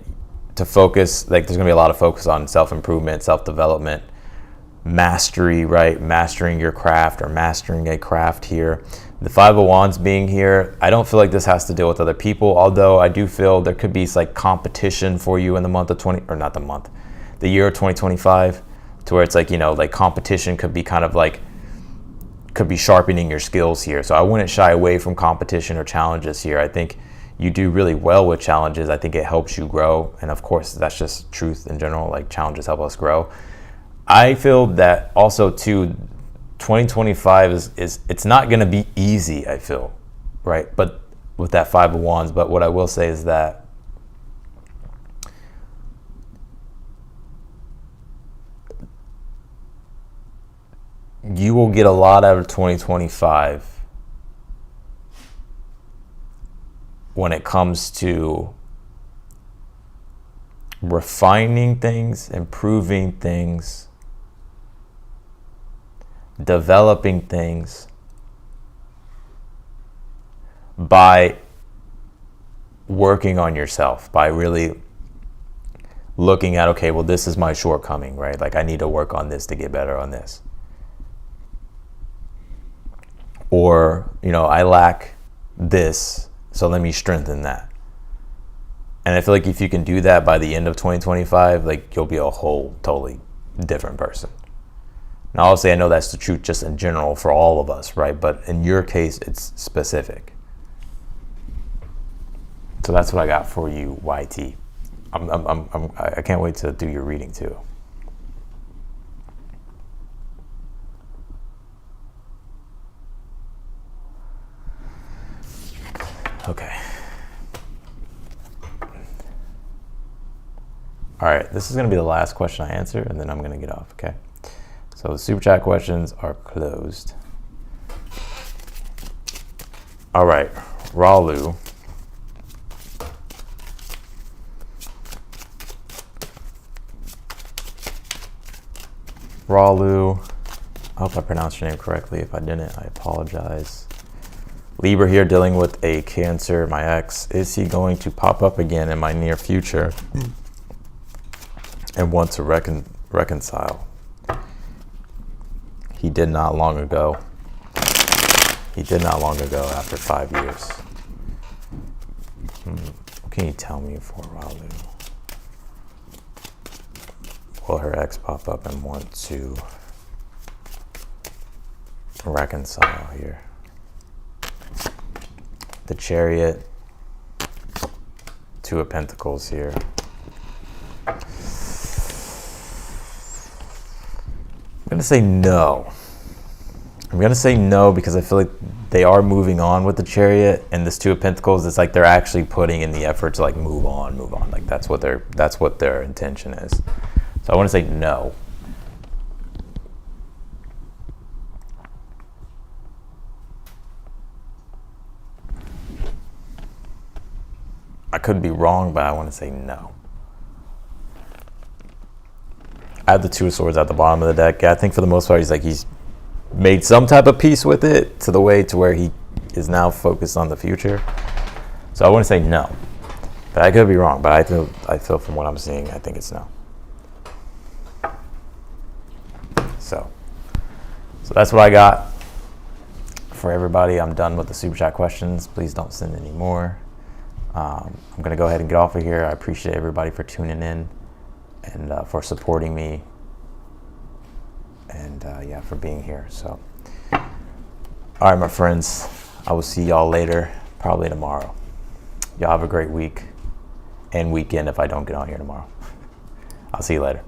to focus, like, there's gonna be a lot of focus on self-improvement, self-development, mastery, right? Mastering your craft or mastering a craft here. The 5 of Wands being here, I don't feel like this has to deal with other people, although I do feel there could be like competition for you in the month of the year of 2025, to where it's like, you know, like competition could be kind of like, could be sharpening your skills here. So I wouldn't shy away from competition or challenges here. I think you do really well with challenges. I think it helps you grow. And of course, that's just truth in general, like challenges help us grow. I feel that also too, 2025 is it's not going to be easy, I feel, right? But with that 5 of Wands, but what I will say is that you will get a lot out of 2025 when it comes to refining things, improving things, developing things by working on yourself, by really looking at, okay, well, this is my shortcoming, right? Like, I need to work on this to get better on this. Or, you know, I lack this, so let me strengthen that. And I feel like if you can do that by the end of 2025, like, you'll be a whole totally different person. Now, obviously, I know that's the truth just in general for all of us, right? But in your case, it's specific. So that's what I got for you, YT. I can't wait to do your reading too. Okay. All right, this is going to be the last question I answer, and then I'm going to get off, okay? So the super chat questions are closed. All right, Ralu. I hope I pronounced your name correctly. If I didn't, I apologize. Libra here, dealing with a Cancer, my ex. Is he going to pop up again in my near future and want to reconcile? He did not long ago. He did not long ago after 5 years. What can you tell me for Ralu? Will her ex pop up and want to reconcile here? The Chariot, Two of Pentacles here. I'm going to say no. I'm going to say no because I feel like they are moving on with the Chariot, and this Two of Pentacles, it's like they're actually putting in the effort to like move on. Like that's what their intention is. So I want to say no. I could be wrong, but I want to say no. I have the Two of Swords at the bottom of the deck. I think for the most part, he's made some type of peace with it to where he is now focused on the future. So I want to say no, but I could be wrong. But I feel from what I'm seeing, I think it's no. So that's what I got for everybody. I'm done with the super chat questions. Please don't send any more. I'm going to go ahead and get off of here. I appreciate everybody for tuning in and for supporting me and for being here. So, all right, my friends, I will see y'all later, probably tomorrow. Y'all have a great week and weekend if I don't get on here tomorrow. I'll see you later.